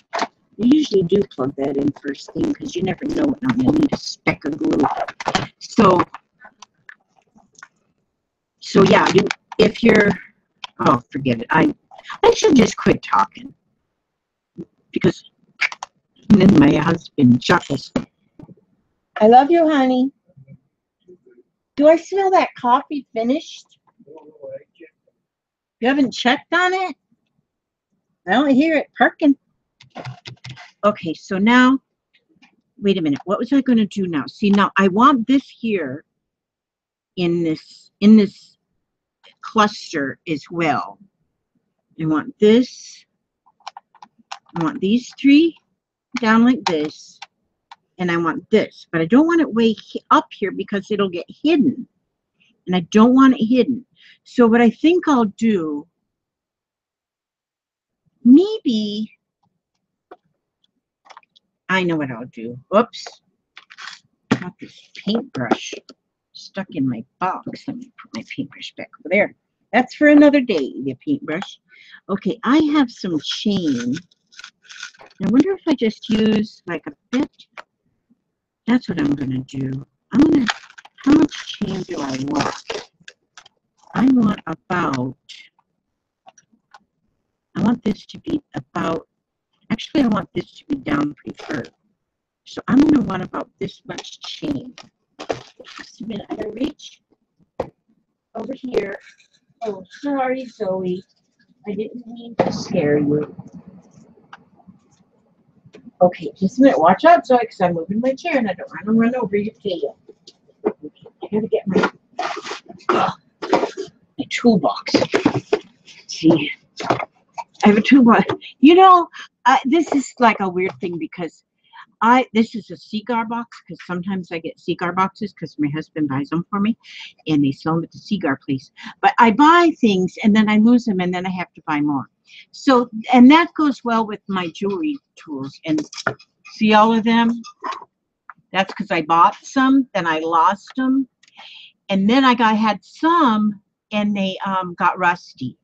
You usually do plug that in first thing, because you never know when I'm going to need a speck of glue. So yeah, if you're, oh, forget it. I should just quit talking, because then my husband chuckles. I love you, honey. Do I smell that coffee finished? You haven't checked on it? I don't hear it perking. Okay, so now, wait a minute. What was I going to do now? See, now I want this here in this cluster as well. I want this. I want these three down like this. And I want this, but I don't want it way up here because it'll get hidden. And I don't want it hidden. So what I think I'll do, maybe, I know what I'll do. Oops. Got this paintbrush stuck in my box. Let me put my paintbrush back over there. That's for another day, the paintbrush. Okay, I have some chain. I wonder if I just use like a bit. That's what I'm going to do. How much chain do I want? I want this to be about, actually I want this to be down pretty far. So I'm going to want about this much chain. Just a minute, I'm going to reach over here. Oh, sorry, Zoe. I didn't mean to scare you. Okay, just a minute. Watch out, Zoe, because I'm moving my chair and I don't want to run over your tail. Okay, I got to get my toolbox. See, I have a toolbox. You know, this is like a weird thing, because this is a cigar box, because sometimes I get cigar boxes because my husband buys them for me and they sell them at the cigar place. But I buy things and then I lose them and then I have to buy more. So, and that goes well with my jewelry tools. And see all of them? That's because I bought some, then I lost them. And then I had some and they got rusty.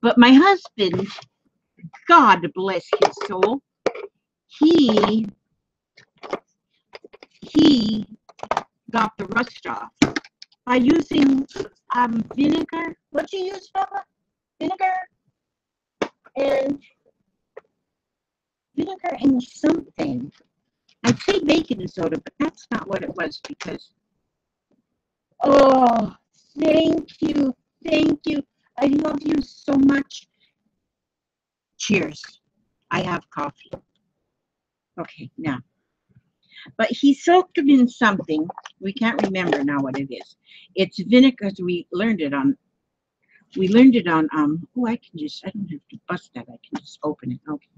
But my husband, God bless his soul, he got the rust off by using vinegar. What'd you use, Papa? Vinegar and something. I'd say baking soda, but that's not what it was, because, oh, thank you. I love you so much. Cheers. I have coffee. Okay, now. But he soaked them in something. We can't remember now what it is. It's vinegar. We learned it on, oh, I don't have to bust that. I can just open it. Okay.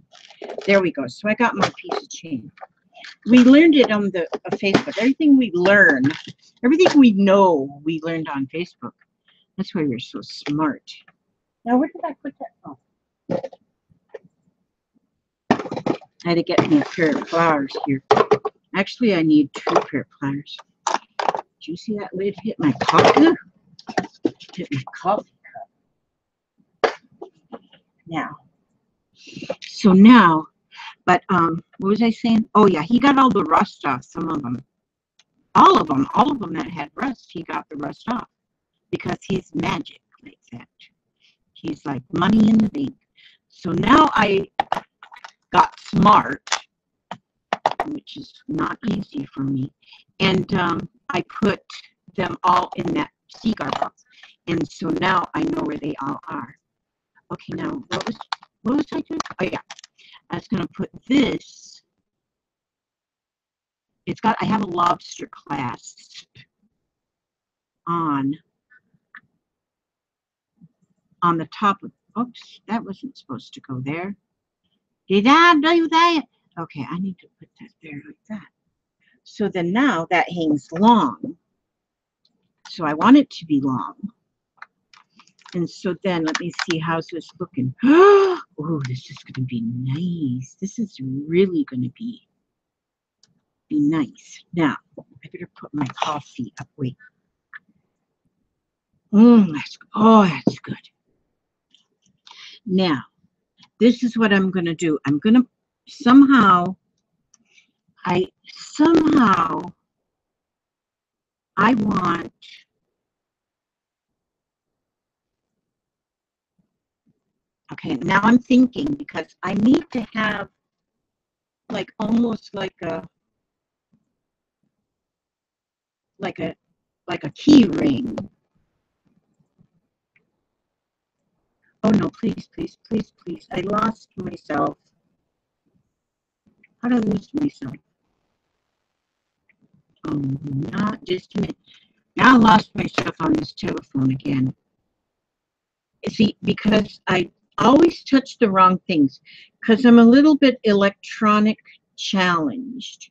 There we go. So I got my piece of chain. We learned it on the Facebook. Everything we learn, everything we know, we learned on Facebook. That's why we're so smart. Now, where did I put that? Oh. I had to get me a pair of pliers here. Actually, I need 2 pair of pliers. Did you see that lid hit my coffee? Hit my coffee cup. Now. So now, but what was I saying? Oh yeah, he got all the rust off. Some of them, all of them that had rust, he got the rust off, because he's magic like that. He's like money in the bank. So now I got smart, which is not easy for me, and I put them all in that cigar box, and so now I know where they all are. Okay, now what was I doing? Oh yeah, I was gonna put this. I have a lobster clasp on the top of, oops, that wasn't supposed to go there. Did I do that? Okay, I need to put that there like that. So then now that hangs long. So I want it to be long. And so then let me see, how's this looking? Oh, this is going to be nice. This is really going to be nice. Now, I better put my coffee up. Wait. That's good. Now, this is what I'm going to do. I'm going to somehow I want, okay, now I'm thinking, because I need to have like almost like a key ring. Oh no, please, please, please, please. I lost myself. How did I lose myself? Not just a minute. Now I lost myself on this telephone again. See, because I always touch the wrong things, because I'm a little bit electronic challenged.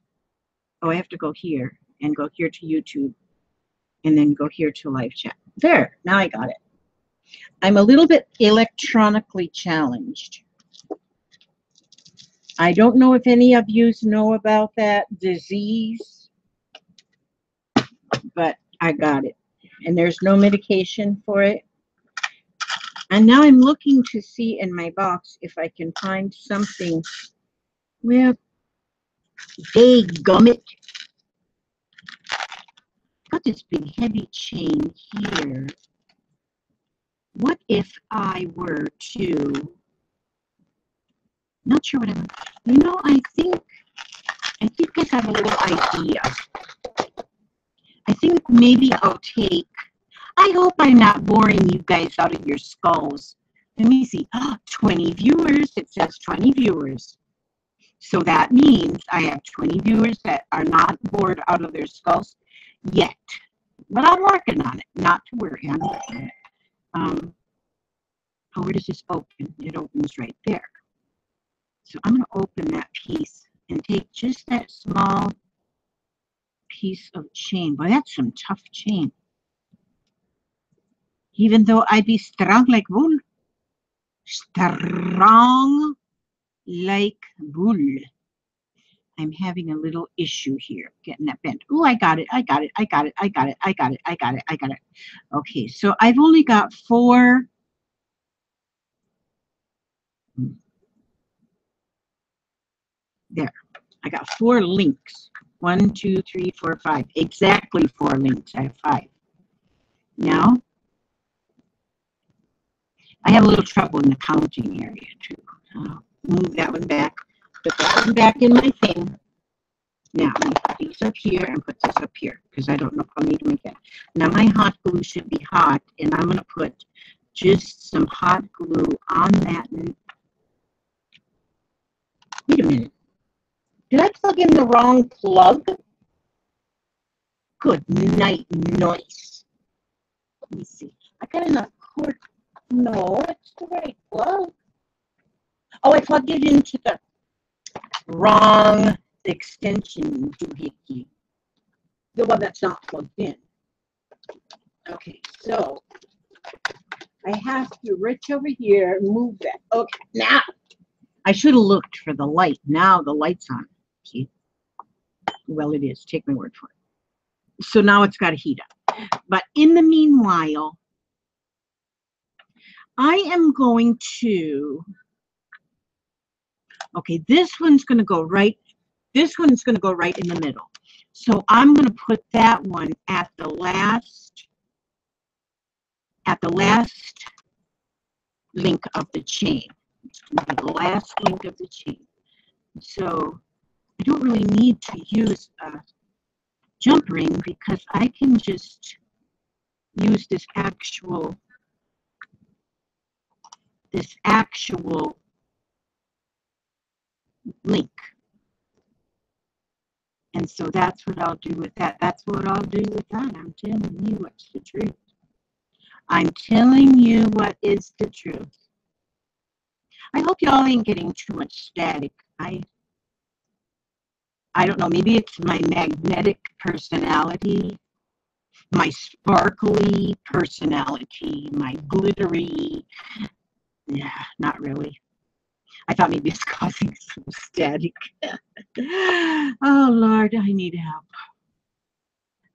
Oh, I have to go here and go here to YouTube and then go here to live chat. There, now I got it. I'm a little bit electronically challenged. I don't know if any of you know about that disease, but I got it. And there's no medication for it. And now I'm looking to see in my box if I can find something. Well, gummit. Got this big heavy chain here. What if I were to, not sure what I'm, I think I have a little idea. I think maybe I'll take, I hope I'm not boring you guys out of your skulls. Let me see, 20 viewers, it says 20 viewers. So that means I have 20 viewers that are not bored out of their skulls yet. But I'm working on it, not to worry, I'm working on it. Where does this open? It opens right there. So I'm going to open that piece and take just that small piece of chain. Boy, that's some tough chain. Even though I be strong like wool. Strong like wool. I'm having a little issue here getting that bent. Oh, I got it. I got it. I got it. I got it. I got it. I got it. I got it. Okay, so I've only got 4. There. I got 4 links. 1, 2, 3, 4, 5. Exactly 4 links. I have 5. Now, I have a little trouble in the counting area too. I'll move that one back. Put that one back in my thing. Now, I'm going to put these up here and put this up here because I don't know if I'll need to make that. Now, my hot glue should be hot, and I'm going to put just some hot glue on that. Wait a minute. Did I plug in the wrong plug? Good night, noise. Let me see. I got enough cord. No, it's the right plug. Oh, I plugged it into the wrong extension doohickey. The one that's not plugged in. Okay, so I have to reach over here and move that. Okay, now I should have looked for the light. Now the light's on. See? Well, it is. Take my word for it. So now it's got to heat up. But in the meanwhile, I am going to, okay, this one's going to go right, this one's going to go right in the middle. So I'm going to put that one at the last link of the chain. The last link of the chain. So I don't really need to use a jump ring because I can just use this actual this actual link. And so that's what I'll do with that. That's what I'll do with that. I'm telling you what's the truth. I'm telling you what is the truth. I hope y'all ain't getting too much static. I don't know. Maybe it's my magnetic personality, my sparkly personality, my glittery. Yeah, not really. I thought maybe it's causing some static. Oh, Lord, I need help.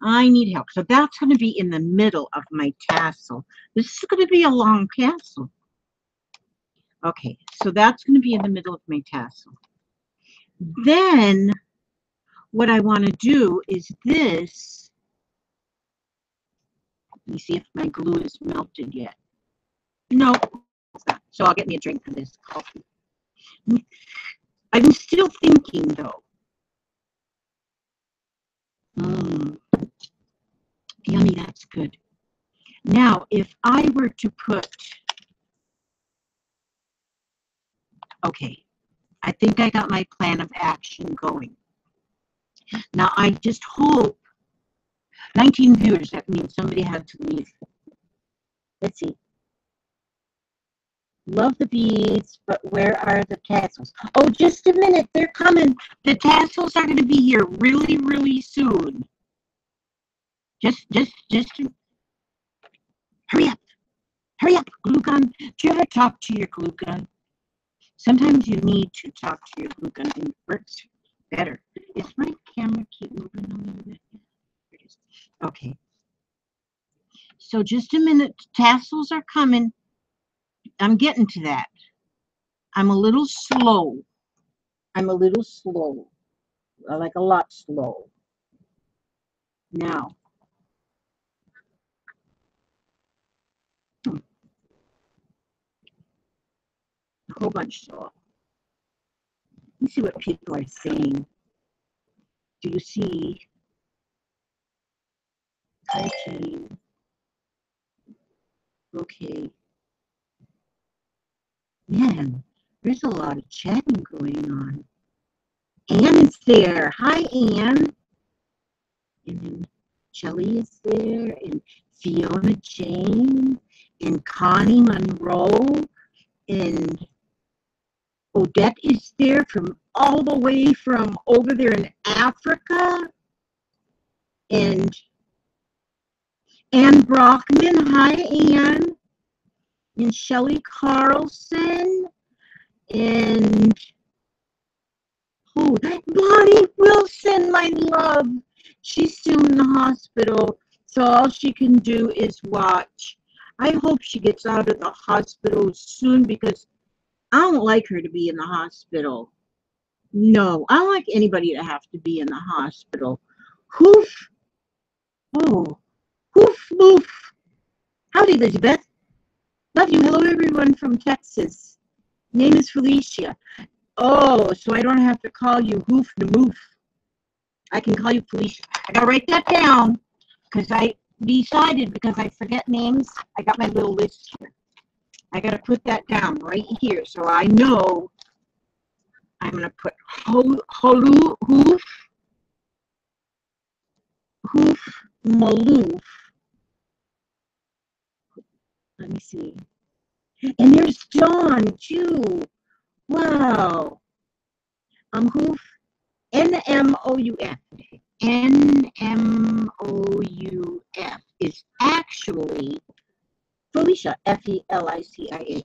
I need help. So that's going to be in the middle of my tassel. This is going to be a long tassel. Okay, so that's going to be in the middle of my tassel. Then what I want to do is this. Let me see if my glue is melted yet. No, it's not. So I'll get me a drink of this coffee. I'm still thinking, though. Yummy, that's good. Now, if I were to put, okay, I think I got my plan of action going. Now, I just hope 19 viewers, that means somebody had to leave. Let's see. Love the beads, but where are the tassels? Oh, just a minute. They're coming. The tassels are going to be here really, really soon. Just hurry up. Hurry up, glue gun. Do you ever talk to your glue gun? Sometimes you need to talk to your glue gun and it works better. Is my camera keep moving a little bit? There it is. Okay. So just a minute. Tassels are coming. I'm getting to that. I'm a little slow. Like a lot slow. Now, a whole bunch slow. Let me see what people are saying. Do you see? Okay. Man, there's a lot of chatting going on. Anne is there. Hi, Anne. And then Shelly is there, and Fiona Jane, and Connie Monroe, and Odette is there from all the way from over there in Africa, and Anne Brockman. Hi, Anne. And Shelly Carlson, and oh, Bonnie Wilson, my love. She's still in the hospital, so all she can do is watch. I hope she gets out of the hospital soon because I don't like her to be in the hospital. No, I don't like anybody to have to be in the hospital. Hoof. Oh, hoof, hoof. Howdy, Elizabeth. Love you. Hello, everyone from Texas. Name is Felicia. Oh, so I don't have to call you Hoof the Moof. I can call you Felicia. I gotta write that down because I decided because I forget names. I got my little list here. I gotta put that down right here so I know. I'm gonna put Holu Hoof Maloof. Let me see. And there's John too. Wow. Hoof NMOUF. NMOUF is actually Felicia, Felicia.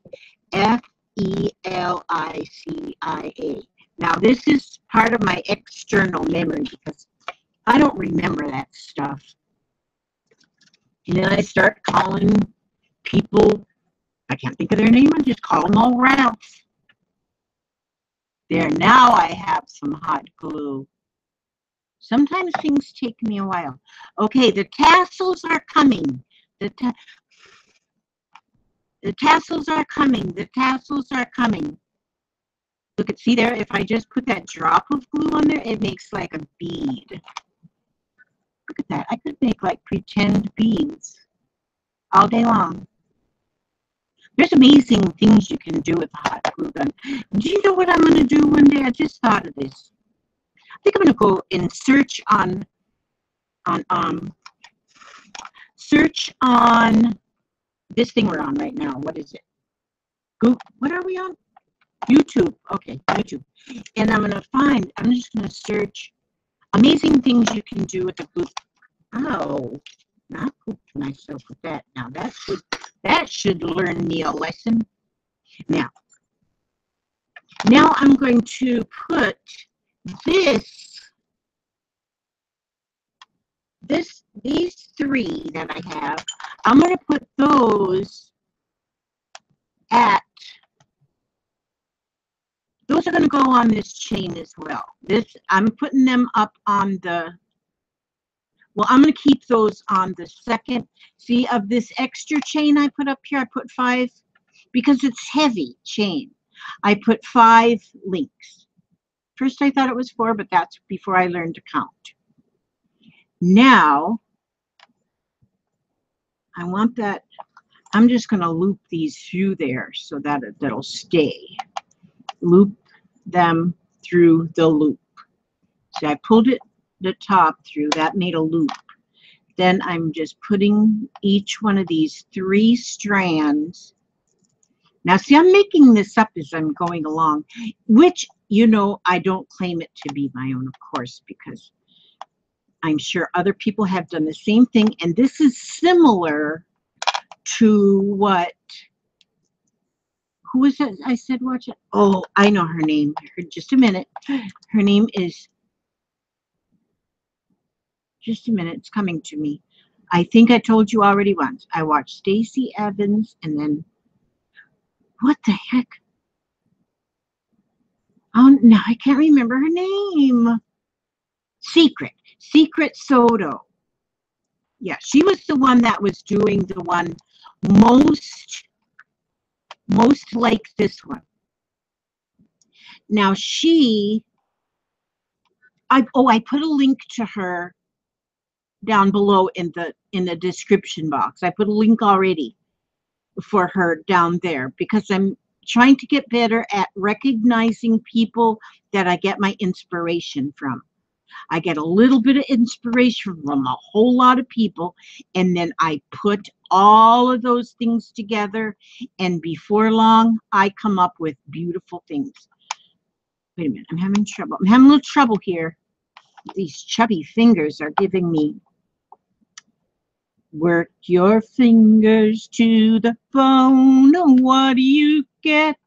Felicia. Now, this is part of my external memory because I don't remember that stuff. And then I start calling people. I can't think of their name. I just call them all Ralphs. There, now I have some hot glue. Sometimes things take me a while. Okay, the tassels are coming. The tassels are coming. The tassels are coming. Look at, see there, if I just put that drop of glue on there, it makes like a bead. Look at that. I could make like pretend beads all day long. There's amazing things you can do with a hot glue gun. Do you know what I'm going to do one day? I just thought of this. I think I'm going to go and search on this thing we're on right now. What is it? Google. What are we on? YouTube. Okay, YouTube. And I'm just going to search amazing things you can do with a glue. Oh, not poop myself with that. Now that should learn me a lesson. Now I'm going to put these three that I have. I'm going to put those those are going to go on this chain as well. I'm putting them up on the. Well, I'm going to keep those on the second. See, of this extra chain I put up here, I put 5 because it's heavy chain. I put 5 links. First, I thought it was 4, but that's before I learned to count. Now, I want that. I'm just going to loop these through there so that that'll stay. Loop them through the loop. See, I pulled the top through. That made a loop. Then I'm just putting each one of these 3 strands. Now, see, I'm making this up as I'm going along, which, you know, I don't claim it to be my own, of course, because I'm sure other people have done the same thing. And this is similar to what, who was it? I said, watch it. Oh, I know her name. Just a minute. Her name is, just a minute. It's coming to me. I think I told you already once. I watched Stacy Evans and then, what the heck? Oh, no, I can't remember her name. Secret Soto. Yeah, she was the one that was doing the one most like this one. Now I put a link to her down below in the description box. I put a link already for her down there because I'm trying to get better at recognizing people that I get my inspiration from. I get a little bit of inspiration from a whole lot of people, and then I put all of those things together, and before long, I come up with beautiful things. Wait a minute, I'm having trouble. I'm having a little trouble here. These chubby fingers are giving me. Work your fingers to the bone. What do you get?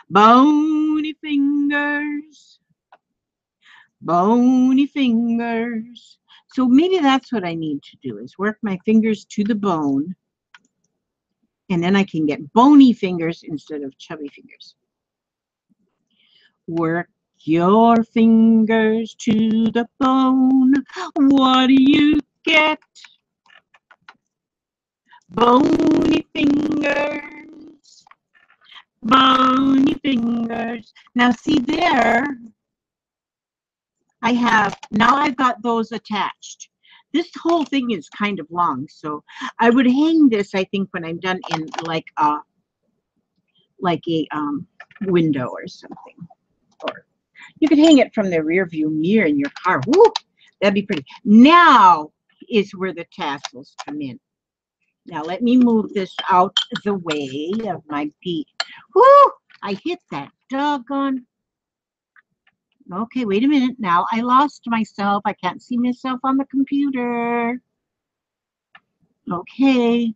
Bony fingers. Bony fingers. So maybe that's what I need to do is work my fingers to the bone. And then I can get bony fingers instead of chubby fingers. Work your fingers to the bone. What do you get? Bony fingers. Bony fingers. Now see there, now I've got those attached. This whole thing is kind of long, so I would hang this, I think, when I'm done in like a window or something. Or you could hang it from the rear view mirror in your car. Woo! That'd be pretty. Now is where the tassels come in. Now let me move this out the way of my bead. Woo! I hit that doggone. Okay, wait a minute. Now I lost myself. I can't see myself on the computer. Okay.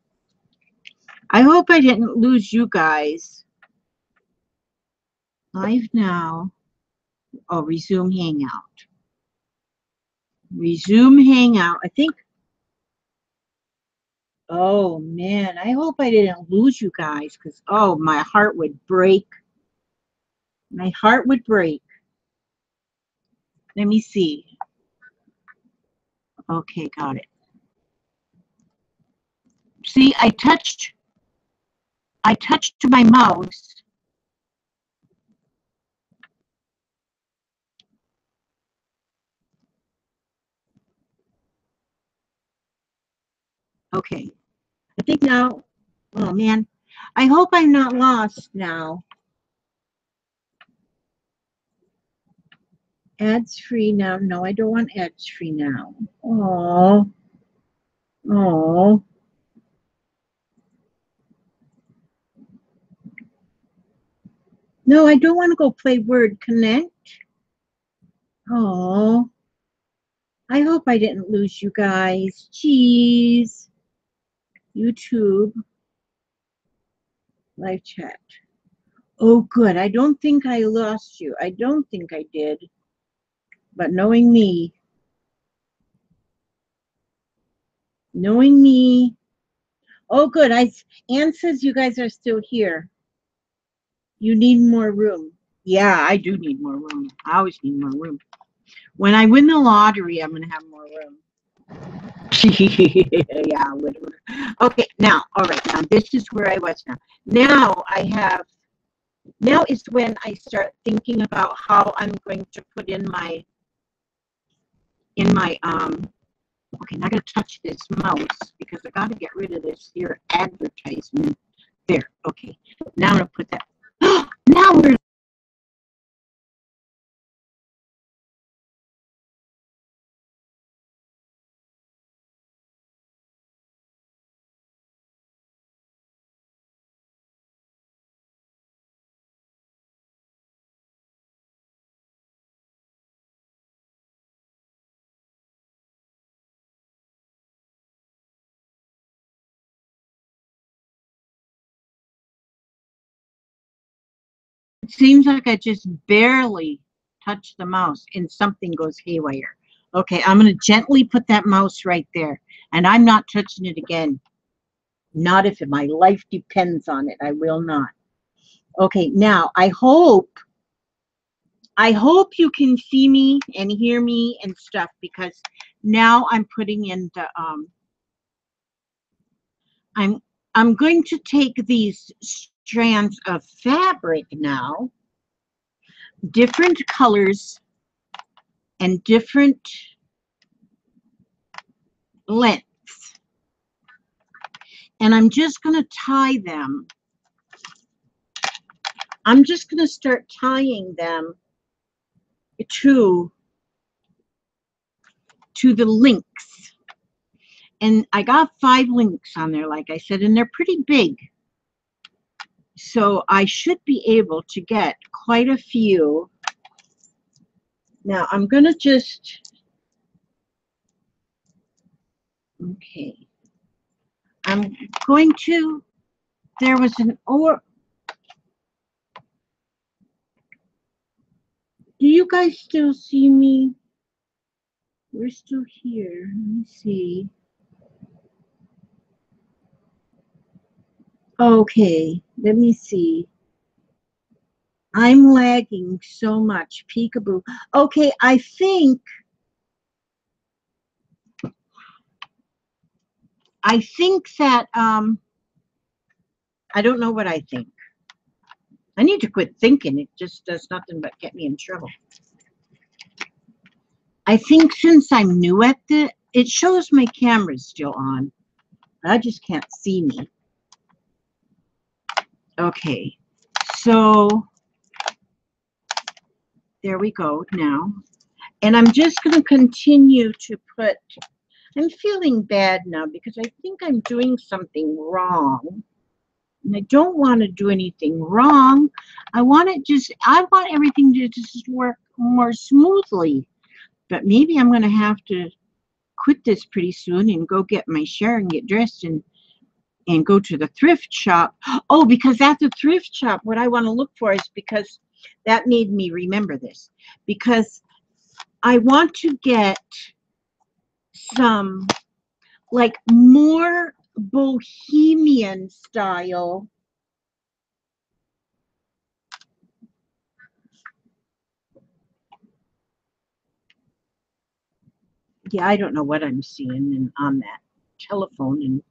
I hope I didn't lose you guys. Live now. Oh, resume hangout. Resume hangout. I think. Oh, man. I hope I didn't lose you guys because, oh, my heart would break. My heart would break. Let me see. Okay, got it. See, I touched my mouse. Okay. I think now Oh man, I hope I'm not lost now. Ads free now. No, I don't want ads free now. Oh, oh. No, I don't want to go play Word Connect. Oh, I hope I didn't lose you guys. Jeez. YouTube, live chat. Oh, good. I don't think I lost you. I don't think I did. But knowing me, oh, good. Ann says you guys are still here. You need more room. Yeah, I do need more room. I always need more room. When I win the lottery, I'm going to have more room. Yeah, literally. Okay, now, all right, now this is where I was now. Now is when I start thinking about how I'm going to put in my, okay, now I got to touch this mouse because I got to get rid of this here advertisement. There, okay. Now I'm going to put that. Now we're it seems like I just barely touch the mouse and something goes haywire. Okay, I'm going to gently put that mouse right there. And I'm not touching it again. Not if my life depends on it. I will not. Okay, now I hope you can see me and hear me and stuff because now I'm putting in the I'm going to take these strands of fabric now, different colors and different lengths, and I'm just going to tie them. I'm just going to start tying them to the links. And I got 5 links on there, like I said, and they're pretty big. So I should be able to get quite a few. Now I'm going to just, okay. I'm going to, there was an, or, do you guys still see me? We're still here. Let me see. Okay, let me see. I'm lagging so much. Peekaboo. Okay, I think that I don't know what I think. I need to quit thinking. It just does nothing but get me in trouble. I think since I'm new at it shows my camera's still on. I just can't see me. Okay, so there we go now. And I'm just going to continue to put, I'm feeling bad now because I think I'm doing something wrong. And I don't want to do anything wrong. I want everything to just work more smoothly. But maybe I'm going to have to quit this pretty soon and go get my share and get dressed and go to the thrift shop. Oh, because at the thrift shop, what I want to look for is, because that made me remember this, because I want to get some like more bohemian style. Yeah, I don't know what I'm seeing on that telephone. And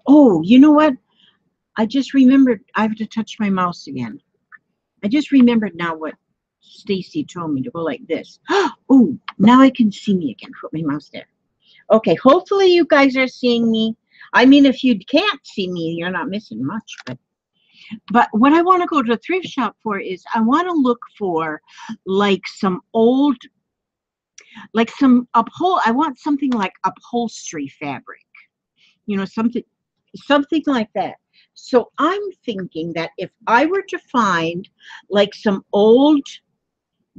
oh, you know what? I just remembered I have to touch my mouse again. I just remembered now what Stacy told me to go like this. Oh, now I can see me again. Put my mouse there. Okay, hopefully you guys are seeing me. I mean, if you can't see me, you're not missing much. But what I want to go to a thrift shop for is I want to look for like some old, like some I want something like upholstery fabric, you know, something like that. So I'm thinking that if I were to find like some old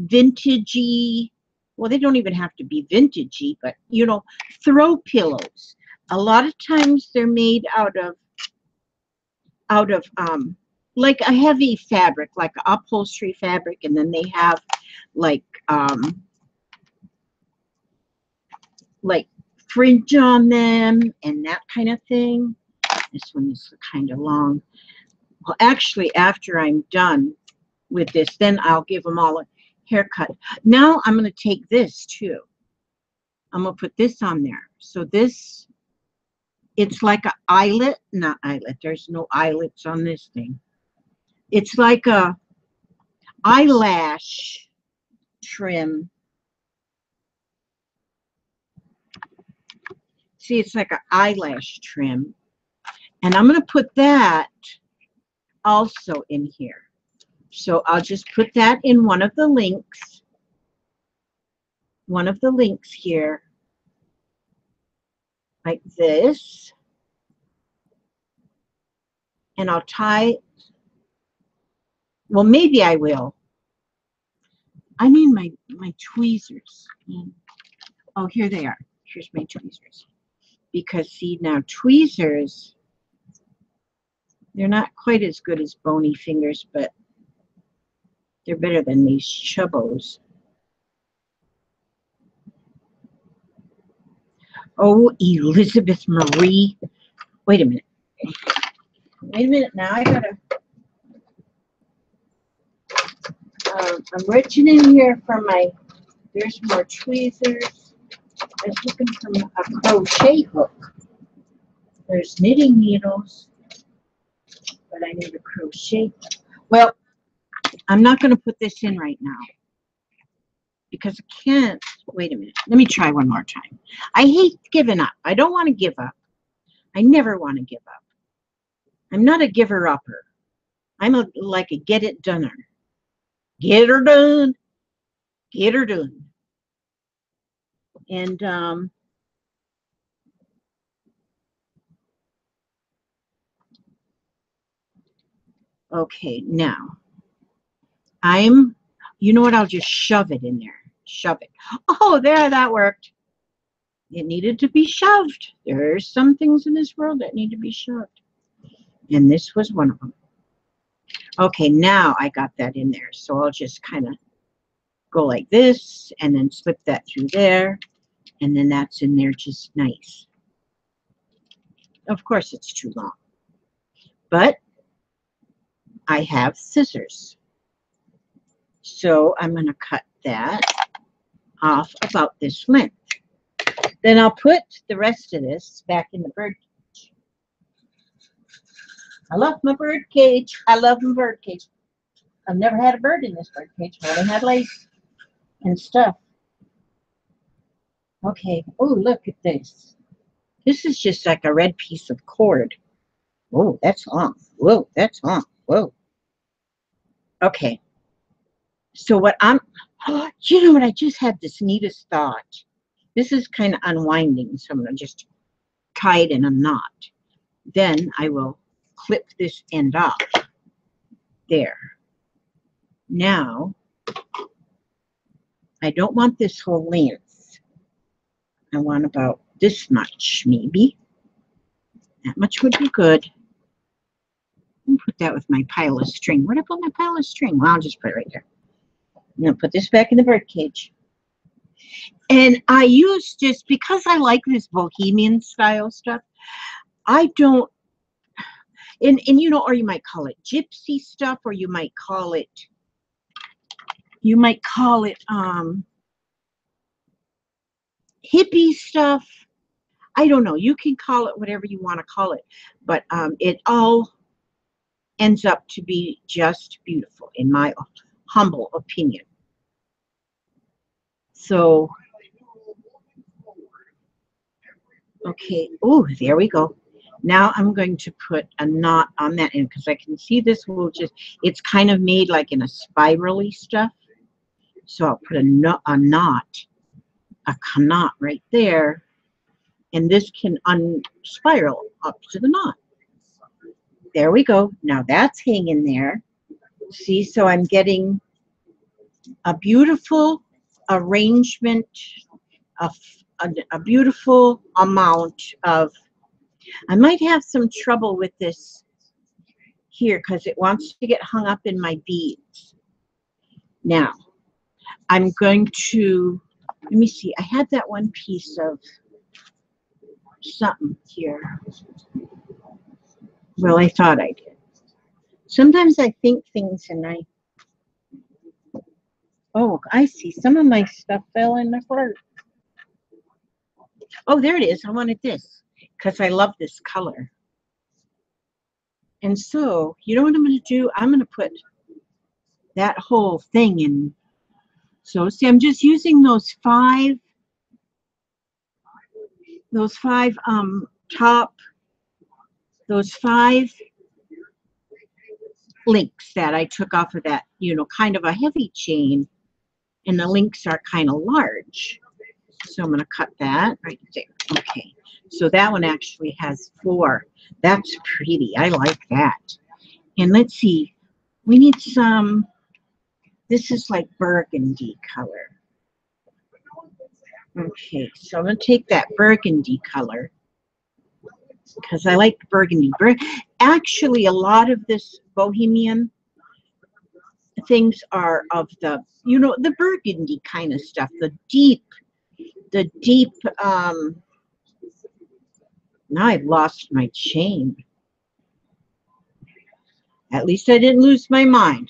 vintagey, well, they don't even have to be vintagey, but you know, throw pillows. A lot of times they're made out of like a heavy fabric, like upholstery fabric, and then they have like like fringe on them and that kind of thing. This one is kind of long. Well, actually, after I'm done with this, then I'll give them all a haircut. Now I'm going to take this too. I'm going to put this on there. So this, it's like an eyelet, not eyelet. There's no eyelets on this thing. It's like a eyelash trim. See, it's like an eyelash trim. And I'm going to put that also in here. So I'll just put that in one of the links. One of the links here. Like this. And I'll tie, well, maybe I will. I need my tweezers. Oh, here they are. Here's my tweezers. Because see, now tweezers, they're not quite as good as bony fingers, but they're better than these chubbos. Oh, Elizabeth Marie. Wait a minute. Wait a minute. Now I gotta. I'm reaching in here for my. There's more tweezers. I was looking for a crochet hook. There's knitting needles, but I need a crochet. Well, I'm not going to put this in right now because I can't. Wait a minute. Let me try one more time. I hate giving up. I don't want to give up. I never want to give up. I'm not a giver-upper. I'm like a get-it-doneer. Get her done. Get her done. And okay, now you know what? I'll just shove it in there. Shove it. Oh, there, that worked. It needed to be shoved. There's some things in this world that need to be shoved. And this was one of them. Okay, now I got that in there. So I'll just kind of go like this and then slip that through there. And then that's in there just nice. Of course, it's too long. But I have scissors. So I'm going to cut that off about this length. Then I'll put the rest of this back in the bird cage. I love my bird cage. I love my bird cage. I've never had a bird in this bird cage. I've only had lace and stuff. Okay. Oh, look at this. This is just like a red piece of cord. Oh, that's long. Whoa, that's long. Whoa. Okay. So what you know what? I just had this neatest thought. This is kind of unwinding, so I'm going to just tie it in a knot. Then I will clip this end off. There. Now, I don't want this whole length. I want about this much, maybe. That much would be good. I'll put that with my pile of string. Where'd I put my pile of string? Well, I'll just put it right there. I'm going to put this back in the bird cage. And I use just because I like this bohemian style stuff, I don't, and you know, or you might call it gypsy stuff, or you might call it hippie stuff. I don't know. You can call it whatever you want to call it, but it all ends up to be just beautiful, in my humble opinion. So, okay. Oh, there we go. Now I'm going to put a knot on that end because I can see this will just, it's kind of made like in a spirally stuff. So I'll put a knot right there, and this can unspiral up to the knot. There we go. Now that's hanging there. See, so I'm getting a beautiful arrangement of a beautiful amount of, I might have some trouble with this here because it wants to get hung up in my beads. Now, I'm going to, let me see, I had that one piece of something here. Well, I thought I did. Sometimes I think things and oh, I see, some of my stuff fell in the flirt. Oh, there it is. I wanted this because I love this color. And so, you know what I'm going to do? I'm going to put that whole thing in. So, see, I'm just using those five links that I took off of that, you know, kind of a heavy chain, and the links are kind of large. So I'm going to cut that right there. Okay, so that one actually has 4. That's pretty. I like that. And let's see, we need some, this is like burgundy color. Okay, so I'm going to take that burgundy color because I like burgundy. Actually, a lot of this bohemian things are of the, you know, the burgundy kind of stuff, the deep, now I've lost my chain. At least I didn't lose my mind.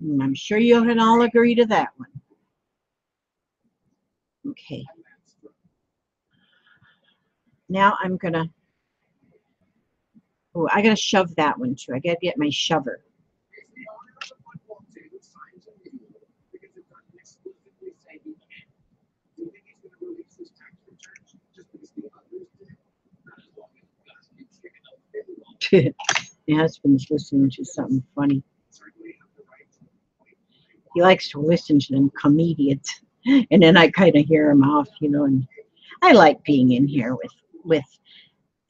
And I'm sure you can all agree to that one. Okay. Now I'm gonna, oh, I gotta shove that one too. I gotta get my shover. My husband's listening to something funny. He likes to listen to them comedians, and then I kind of hear him off, you know. And I like being in here with.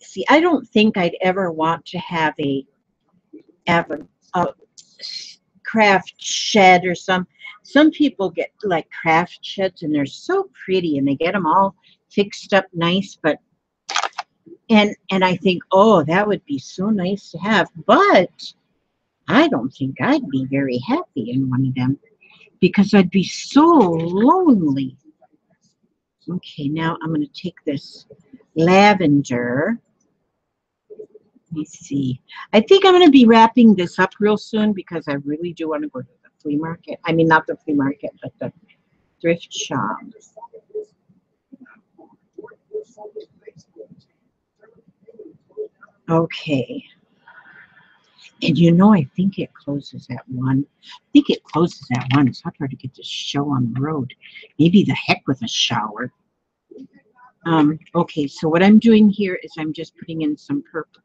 See, I don't think I'd ever want to have a craft shed or some people get like craft sheds and they're so pretty and they get them all fixed up nice, but and I think, oh, that would be so nice to have, but I don't think I'd be very happy in one of them because I'd be so lonely. Okay, now I'm going to take this lavender. Let me see. I think I'm going to be wrapping this up real soon because I really do want to go to the flea market. I mean, not the flea market, but the thrift shop. Okay. And you know, I think it closes at 1. I think it closes at 1. It's hard to get this show on the road. Maybe the heck with a shower. Okay, so what I'm doing here is I'm just putting in some purple.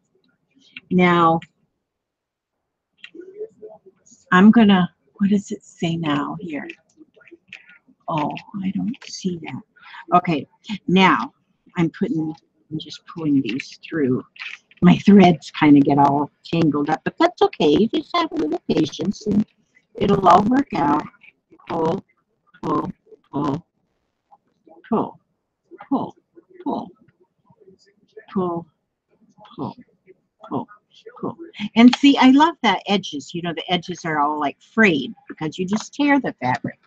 Now, I'm gonna, what does it say now here? Oh, I don't see that. Okay, now I'm just pulling these through. My threads kind of get all tangled up, but that's okay. You just have a little patience and it'll all work out. Pull, pull, pull, pull, pull, pull, pull, pull, pull, pull. And see, I love that edges. You know, the edges are all like frayed because you just tear the fabric.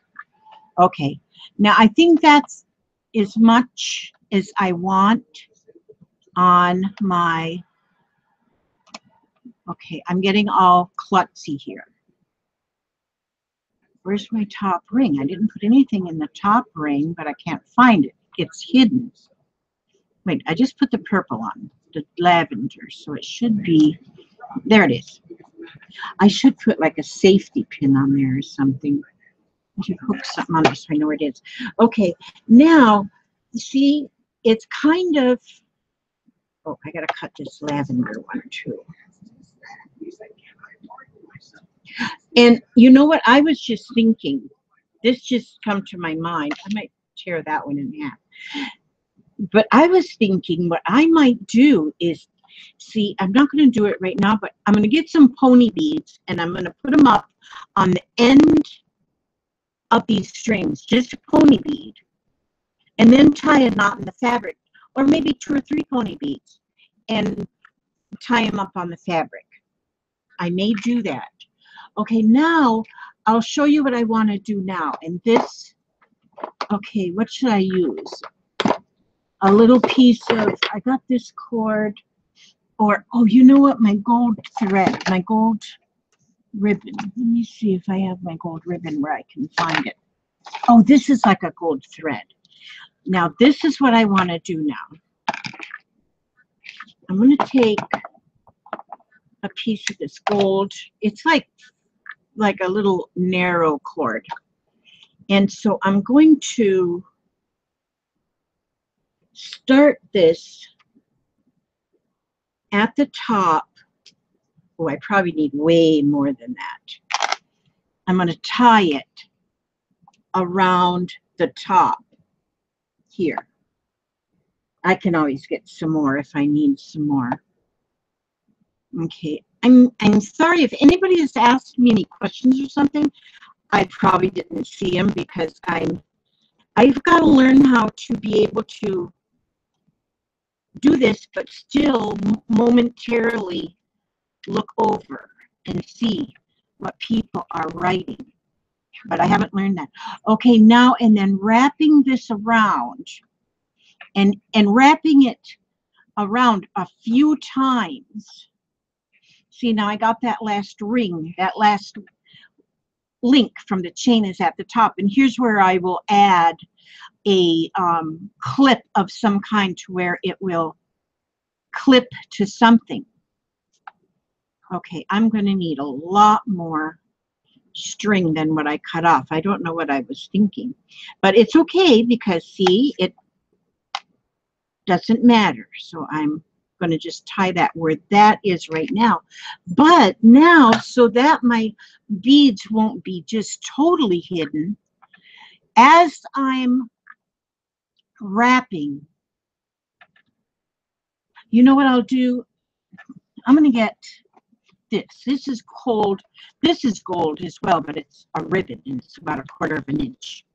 Okay, now I think that's as much as I want on my, okay, I'm getting all klutzy here. Where's my top ring? I didn't put anything in the top ring, but I can't find it. It's hidden. Wait, I just put the purple on, the lavender, so it should be, there it is. I should put like a safety pin on there or something. I should hook something on there so I know where it is. Okay, now, see, it's kind of, Oh, I gotta cut this lavender one too. And you know what? I was just thinking, this just come to my mind. I might tear that one in half. But I was thinking what I might do is, see, I'm not going to do it right now, but I'm going to get some pony beads and I'm going to put them up on the end of these strings, just a pony bead, and then tie a knot in the fabric, or maybe 2 or 3 pony beads, and tie them up on the fabric. I may do that. Okay, now I'll show you what I want to do now. And this, okay, what should I use? A little piece of, I got this cord, or, oh, you know what, my gold thread, my gold ribbon. Let me see if I have my gold ribbon where I can find it. Oh, this is like a gold thread. Now, this is what I want to do now. I'm going to take a piece of this gold. It's like a little narrow cord. And so I'm going to start this at the top. Oh, I probably need way more than that. I'm going to tie it around the top here. I can always get some more if I need some more. Okay, I'm sorry if anybody has asked me any questions or something. I probably didn't see them because I've got to learn how to be able to do this, but still momentarily look over and see what people are writing. But I haven't learned that. Okay, now and then wrapping this around and wrapping it around a few times. See, now I got that last ring, that last link from the chain is at the top. And here's where I will add a clip of some kind to where it will clip to something. Okay, I'm going to need a lot more string than what I cut off. I don't know what I was thinking, but it's okay because, see, it doesn't matter. So I'm going to just tie that where that is right now. But now, so that my beads won't be just totally hidden, as I'm wrapping, you know what I'll do? I'm going to get this. This is gold. This is gold as well, but it's a ribbon and it's about 1/4 of an inch.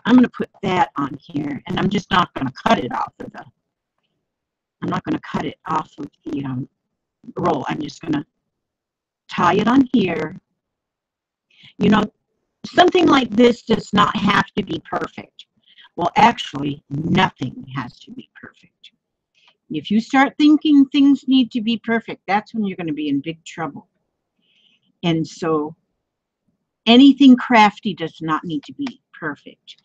I'm going to put that on here, and I'm just not going to cut it off of the, I'm not going to cut it off of the roll. I'm just going to tie it on here. You know, something like this does not have to be perfect. Well, actually, nothing has to be perfect. If you start thinking things need to be perfect, that's when you're going to be in big trouble. And so anything crafty does not need to be perfect.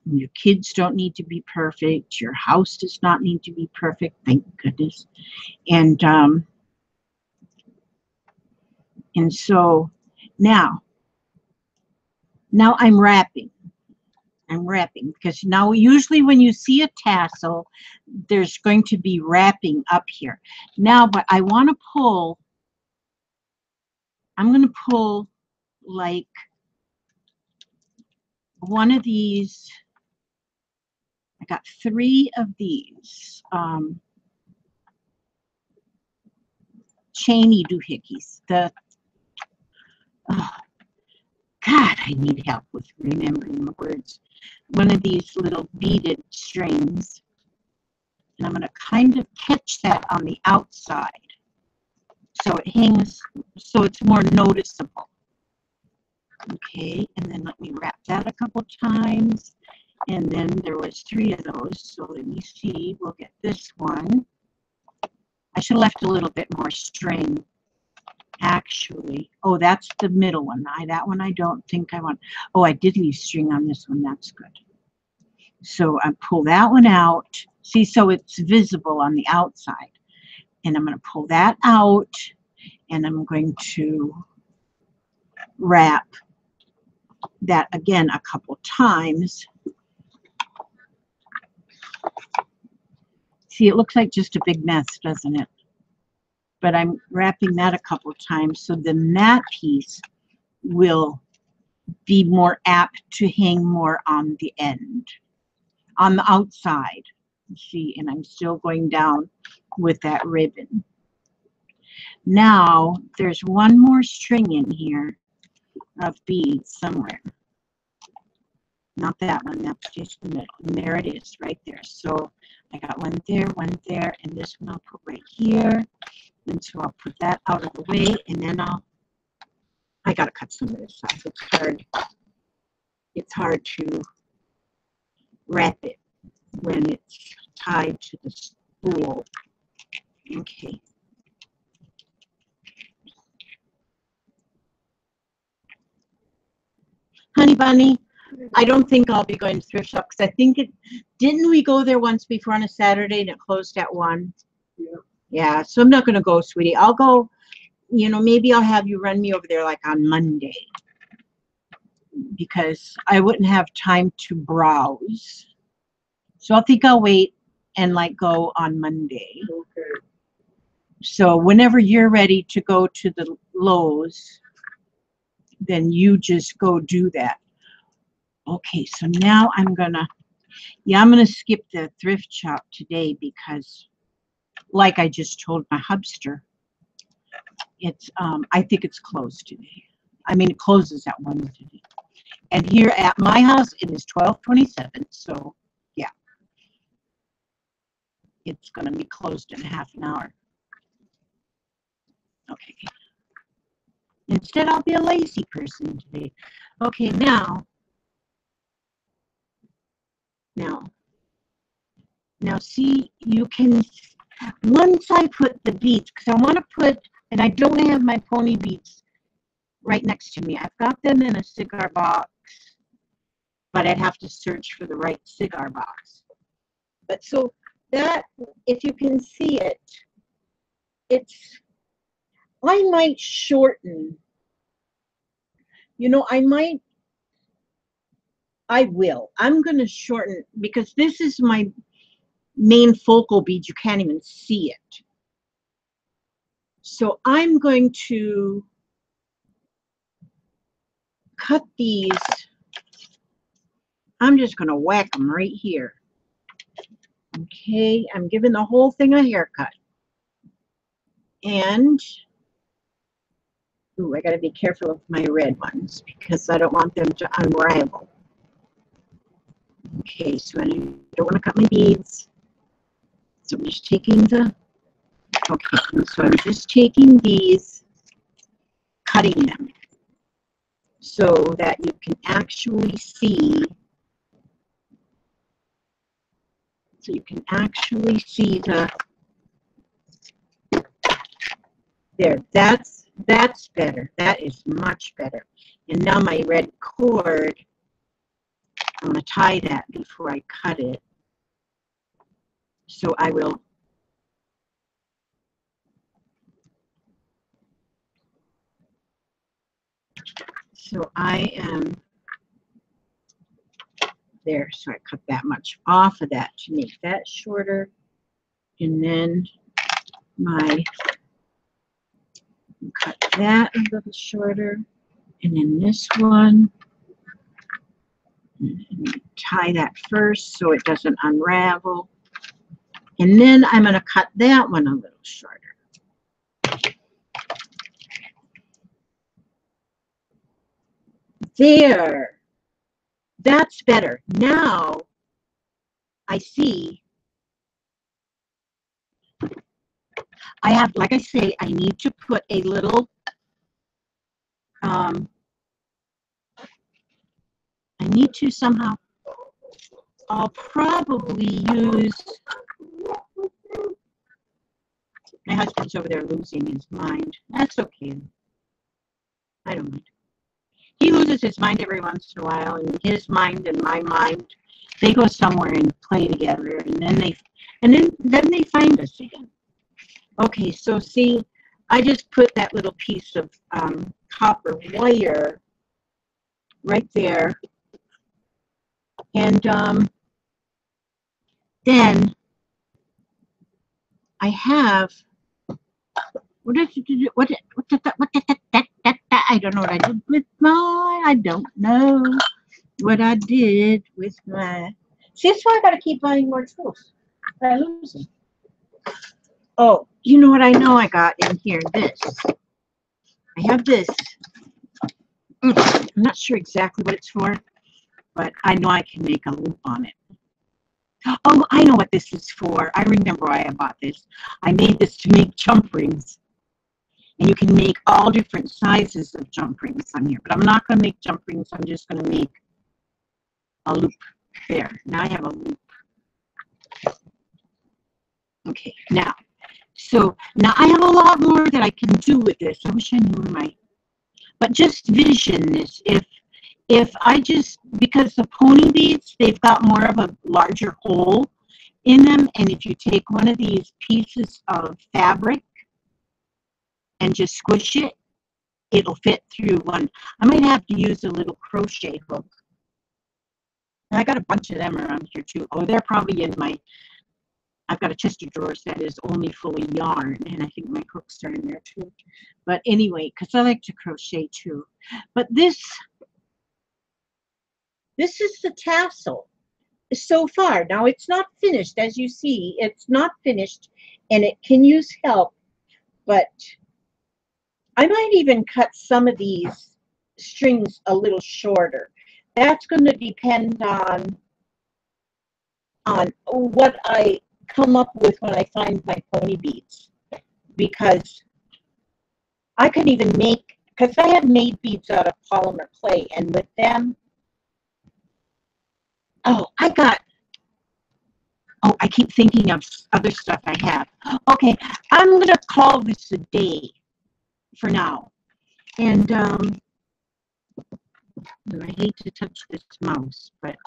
Your kids don't need to be perfect. Your house does not need to be perfect. Thank goodness. And so now I'm wrapping. I'm wrapping because now usually when you see a tassel, there's going to be wrapping up here. Now, but I want to pull, I'm going to pull like one of these. I got 3 of these chainy doohickeys. Oh, God, I need help with remembering the words. One of these little beaded strings. And I'm going to kind of catch that on the outside so it hangs, so it's more noticeable. Okay, and then let me wrap that a couple times. And then there was 3 of those. So let me see. We'll get this one. I should have left a little bit more string. Actually, oh, that's the middle one. That one I don't think I want. Oh, I did leave string on this one. That's good. So I pull that one out. See, so it's visible on the outside. And I'm going to pull that out, and I'm going to wrap that again a couple times. See, it looks like just a big mess, doesn't it? But I'm wrapping that a couple times, so then that piece will be more apt to hang more on the end, on the outside. See, and I'm still going down with that ribbon. Now, there's one more string in here of beads somewhere. Not that one, that's just the middle. And there it is, right there. So I got one there, and this one I'll put right here. And so I'll put that out of the way, and then I gotta cut some of this off. It's hard to wrap it when it's tied to the spool. Okay. Honey bunny, I don't think I'll be going to thrift shop because I think didn't we go there once before on a Saturday and it closed at 1? Yeah. Yeah, so I'm not going to go, sweetie. I'll go, maybe I'll have you run me over there like on Monday because I wouldn't have time to browse. So I think I'll wait and go on Monday. Okay. So whenever you're ready to go to the Lowe's, then you just go do that. Okay, so now I'm gonna skip the thrift shop today because, like I just told my hubster, it's I think it's closed today. I mean, it closes at 1 today. And here at my house, it is 12:27. So yeah, it's gonna be closed in half an hour. Okay. Instead, I'll be a lazy person today. Okay, now, see, you can, once I put the beads, because I want to put, and I don't have my pony beads right next to me. I've got them in a cigar box, but I'd have to search for the right cigar box. But so that, if you can see it, I might shorten, I'm going to shorten, because this is my main focal bead. You can't even see it. So I'm going to cut these. I'm just going to whack them right here. Okay, I'm giving the whole thing a haircut. And, I got to be careful of my red ones because I don't want them to unravel. Okay, so I don't want to cut my beads. So I'm just taking these, cutting them so that you can actually see. So you can actually see there, that's better. That is much better. And now my red cord, I'm going to tie that before I cut it. So I will. So I am there. So I cut that much off of that to make that shorter. And then cut that a little shorter. And then this one, and tie that first so it doesn't unravel. And then I'm going to cut that one a little shorter. There. That's better. Now I see I have, like I say, I need to put a little, I need to somehow, I'll probably use, my husband's over there losing his mind. That's okay. I don't mind. He loses his mind every once in a while, and his mind and my mind, they go somewhere and play together, and then they find us again. Okay, so see, I just put that little piece of copper wire right there, and then I have, what did you do? I don't know what I did with my, I don't know what I did with my, see, that's why I got to keep buying more tools. I lose them. Oh, you know what I know I got in here? This. I have this. I'm not sure exactly what it's for, but I know I can make a loop on it. Oh, I know what this is for. I remember why I bought this. I made this to make jump rings. And you can make all different sizes of jump rings on here. But I'm not going to make jump rings. I'm just going to make a loop. There. Now I have a loop. Okay, now. So now I have a lot more that I can do with this. I wish I knew where my... But just vision this. If I just... Because the pony beads, they've got more of a larger hole in them. And if you take one of these pieces of fabric and just squish it, it'll fit through one. I might have to use a little crochet hook. I got a bunch of them around here too. Oh, they're probably in my... I've got a chest of drawers that is only full of yarn, and I think my hooks are in there too. But anyway, because I like to crochet too. But this is the tassel so far. Now it's not finished, as you see. It's not finished, and it can use help. But I might even cut some of these strings a little shorter. That's going to depend on what I come up with when I find my pony beads, because I could even make, because I have made beads out of polymer clay, and with them, oh, I keep thinking of other stuff I have. Okay, I'm going to call this a day for now. And I hate to touch this mouse, but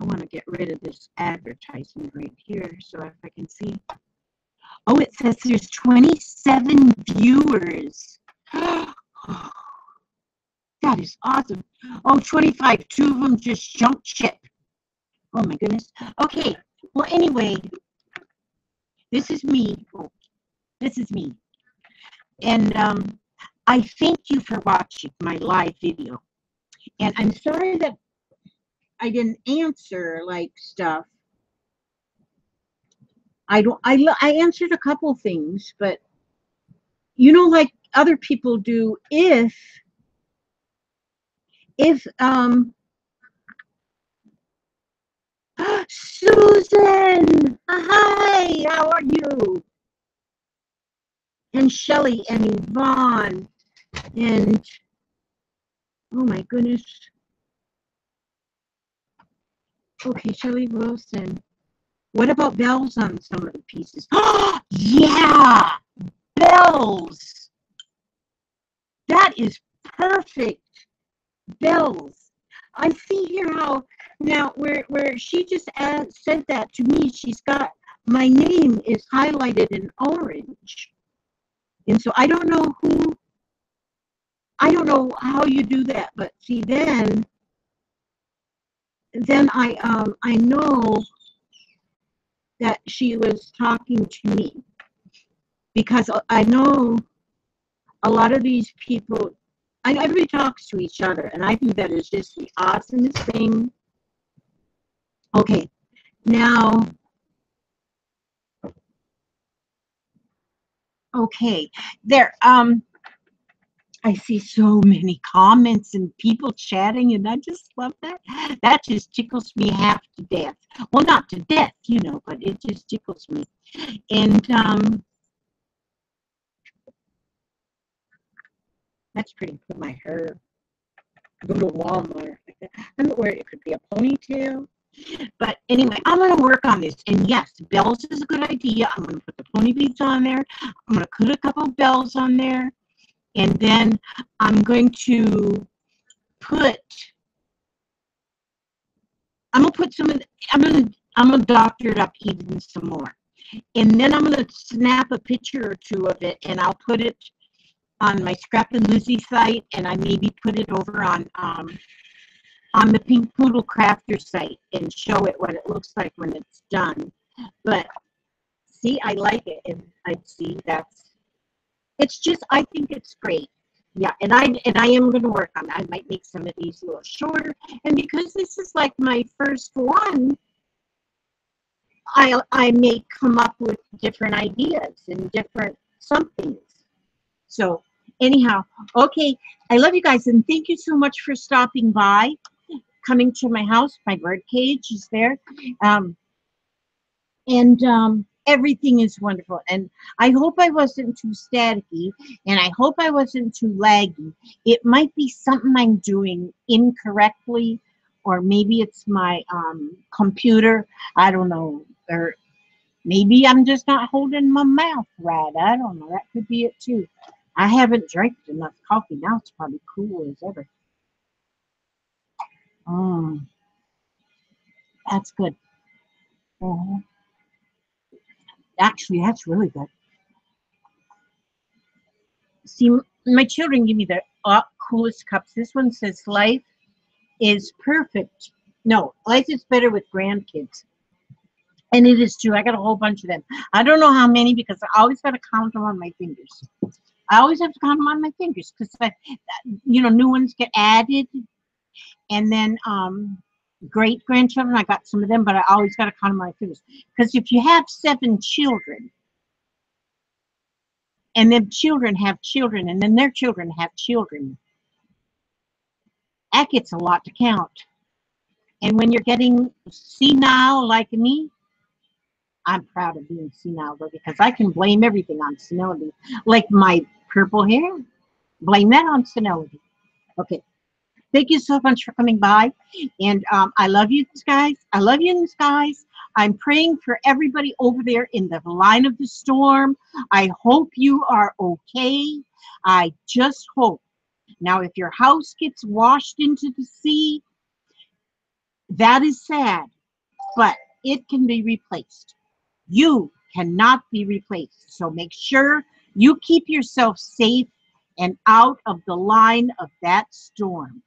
I want to get rid of this advertisement right here so if I can see. Oh, it says there's 27 viewers. That is awesome. Oh, 25. 2 of them just jumped ship. Oh, my goodness. Okay. Well, anyway, this is me. Oh, this is me. And I thank you for watching my live video. And I'm sorry that I didn't answer, like, stuff. I answered a couple things, but you know, like other people do, if Susan, hi, how are you? And Shelly and Yvonne and oh my goodness. Okay, Shelly Wilson. What about bells on some of the pieces? Yeah, bells. That is perfect. Bells. I see here how now where she just said that to me, she's got my name is highlighted in orange. And so I don't know how you do that, but see then I know that she was talking to me, because I know a lot of these people, everybody talks to each other, and I think that is just the awesomest thing. Okay, now, okay, there, I see so many comments and people chatting, and I just love that. That just tickles me half to death. Well, not to death, you know, but it just tickles me. And that's pretty for my hair. Go to Walmart. I don't know where it could be a ponytail. But anyway, I'm going to work on this. And yes, bells is a good idea. I'm going to put the pony beads on there. I'm going to put a couple of bells on there. And then I'm going to put, some of the, I'm going to doctor it up even some more. And then I'm going to snap a picture or two of it, and I'll put it on my Scrap and Lizzie site, and I maybe put it over on the Pink Poodle Crafter site and show it what it looks like when it's done. But See, I like it, and I see that's. It's just, I think it's great. Yeah, and I am going to work on that. I might make some of these a little shorter, and because this is like my first one, I may come up with different ideas and different somethings. So anyhow, okay, I love you guys, and thank you so much for stopping by, coming to my house. My bird cage is there. And everything is wonderful. And I hope I wasn't too staticky, and I hope I wasn't too laggy. It might be something I'm doing incorrectly, or maybe it's my computer. I don't know, or maybe I'm just not holding my mouth right. I don't know. That could be it too. I haven't drank enough coffee. Now it's probably cool as ever. That's good. Actually, that's really good. See, my children give me the coolest cups. This one says life is perfect. No, life is better with grandkids. And it is true. I got a whole bunch of them. I don't know how many because I always got to count them on my fingers. I always have to count them on my fingers because, new ones get added. And then great grandchildren, I got some of them, but I always got to count them on my fingers. Because if you have 7 children, and then children have children, and then their children have children, that gets a lot to count. And when you're getting senile like me, I'm proud of being senile though, because I can blame everything on senility. Like my purple hair, blame that on senility. Okay. Thank you so much for coming by. And I love you guys. I love you guys. I'm praying for everybody over there in the line of the storm. I hope you are okay. I just hope. Now, if your house gets washed into the sea, that is sad, but it can be replaced. You cannot be replaced. So make sure you keep yourself safe and out of the line of that storm.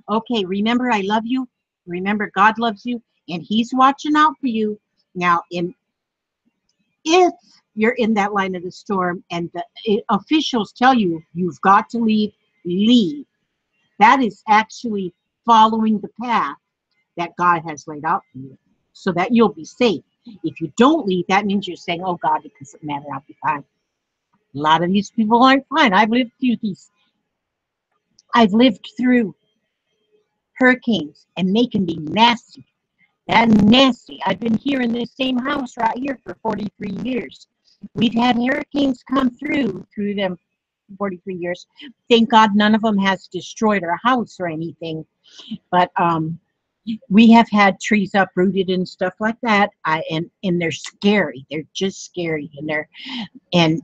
Okay, remember, I love you. Remember, God loves you, and He's watching out for you. Now, if you're in that line of the storm and the officials tell you you've got to leave, leave. That is actually following the path that God has laid out for you so that you'll be safe. If you don't leave, that means you're saying, oh God, it doesn't matter, I'll be fine. A lot of these people aren't fine. I've lived through these. I've lived through hurricanes, and they can be nasty. That nasty. I've been here in this same house right here for 43 years. We've had hurricanes come through them 43 years. Thank God none of them has destroyed our house or anything. But we have had trees uprooted and stuff like that. And they're scary. They're just scary. And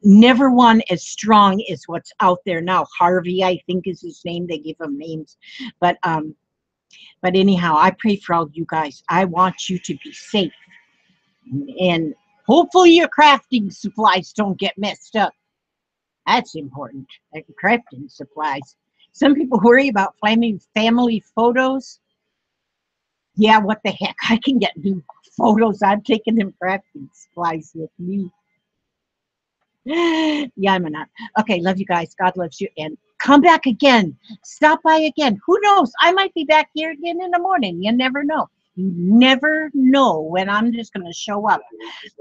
never one as strong as what's out there now. Harvey, I think is his name. They give them names. But anyhow, I pray for all you guys. I want you to be safe. And hopefully your crafting supplies don't get messed up. That's important. Like crafting supplies. Some people worry about family photos. Yeah, what the heck? I can get new photos. I'm taking them crafting supplies with me. Yeah, I'm not. Okay, love you guys. God loves you. And come back again. Stop by again. Who knows? I might be back here again in the morning. You never know. You never know when I'm just going to show up,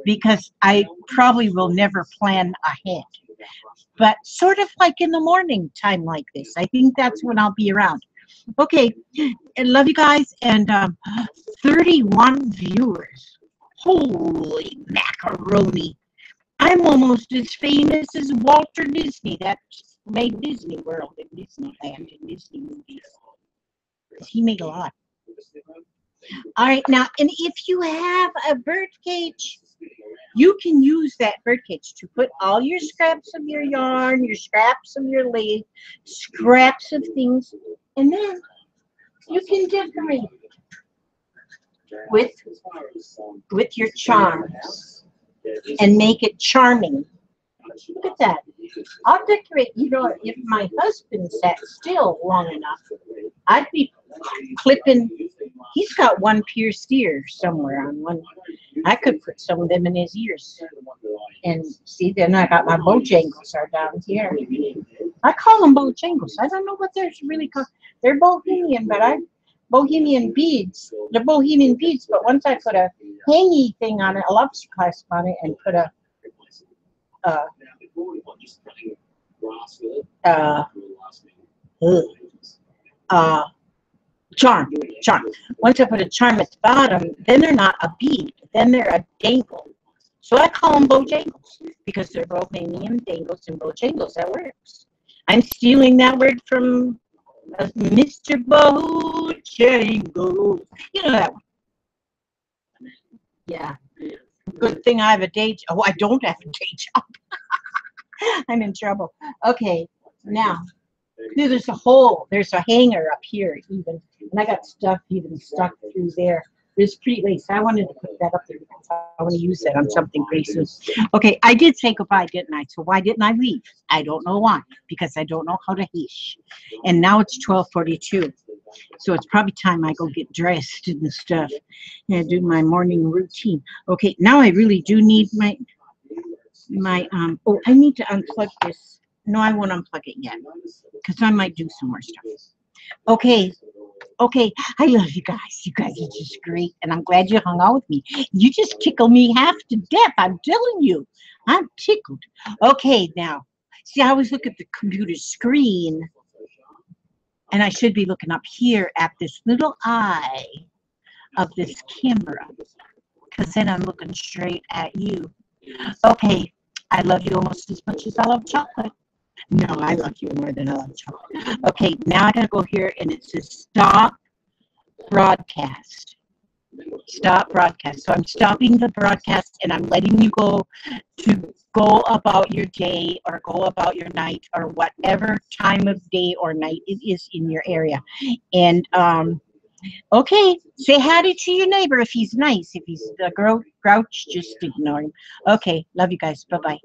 because I probably will never plan ahead. But sort of like in the morning time like this. I think that's when I'll be around. Okay, I love you guys. And 31 viewers. Holy macaroni. I'm almost as famous as Walter Disney. That made Disney World and Disneyland and Disney movies. He made a lot. All right, now, and if you have a bird cage, you can use that bird cage to put all your scraps of your yarn, your scraps of your lace, scraps of things, and then you can decorate with your charms and make it charming. Look at that. I'll decorate, if my husband sat still long enough, I'd be clipping. He's got one pierced ear somewhere on one. I could put some of them in his ears. And see, then I got my Bojangles are down here. I call them Bojangles. I don't know what they're really called. They're Bohemian, but Bohemian beads. They're Bohemian beads, but once I put a hangy thing on it, a lobster clasp on it, and put a uh, uh, uh, charm. Once I put a charm at the bottom, then they're not a bead, then they're a dangle. So I call them Bojangles because they're Bohemian dangles and Bojangles. That works. I'm stealing that word from Mr. Bojangles. You know that one. Yeah. Good thing I have a day job. Oh, I don't have a day job. I'm in trouble. Okay, now there's a hole. There's a hanger up here even, and I got stuff even stuck through there. There's pretty lace. I wanted to put that up there because I want to use that on something pretty soon. Okay, I did say goodbye, didn't I? So why didn't I leave? I don't know why. Because I don't know how to heesh. And now it's 12:42. So it's probably time I go get dressed and stuff and do my morning routine. Okay, now I really do need my oh, I need to unplug this. No, I won't unplug it yet because I might do some more stuff. Okay, I love you guys. You guys are just great, and I'm glad you hung out with me. You just tickle me half to death. I'm telling you, I'm tickled. Okay, now, see, I always look at the computer screen, and I should be looking up here at this little eye of this camera, because then I'm looking straight at you. Okay, I love you almost as much as I love chocolate. No, I love you more than I love chocolate. Okay, now I gotta go here, and it says stop broadcast. Stop broadcast. So I'm stopping the broadcast, and I'm letting you go about your day or go about your night or whatever time of day or night it is in your area. And okay, say howdy to your neighbor if he's nice. If he's a grouch, just ignore him. Okay, love you guys. Bye-bye.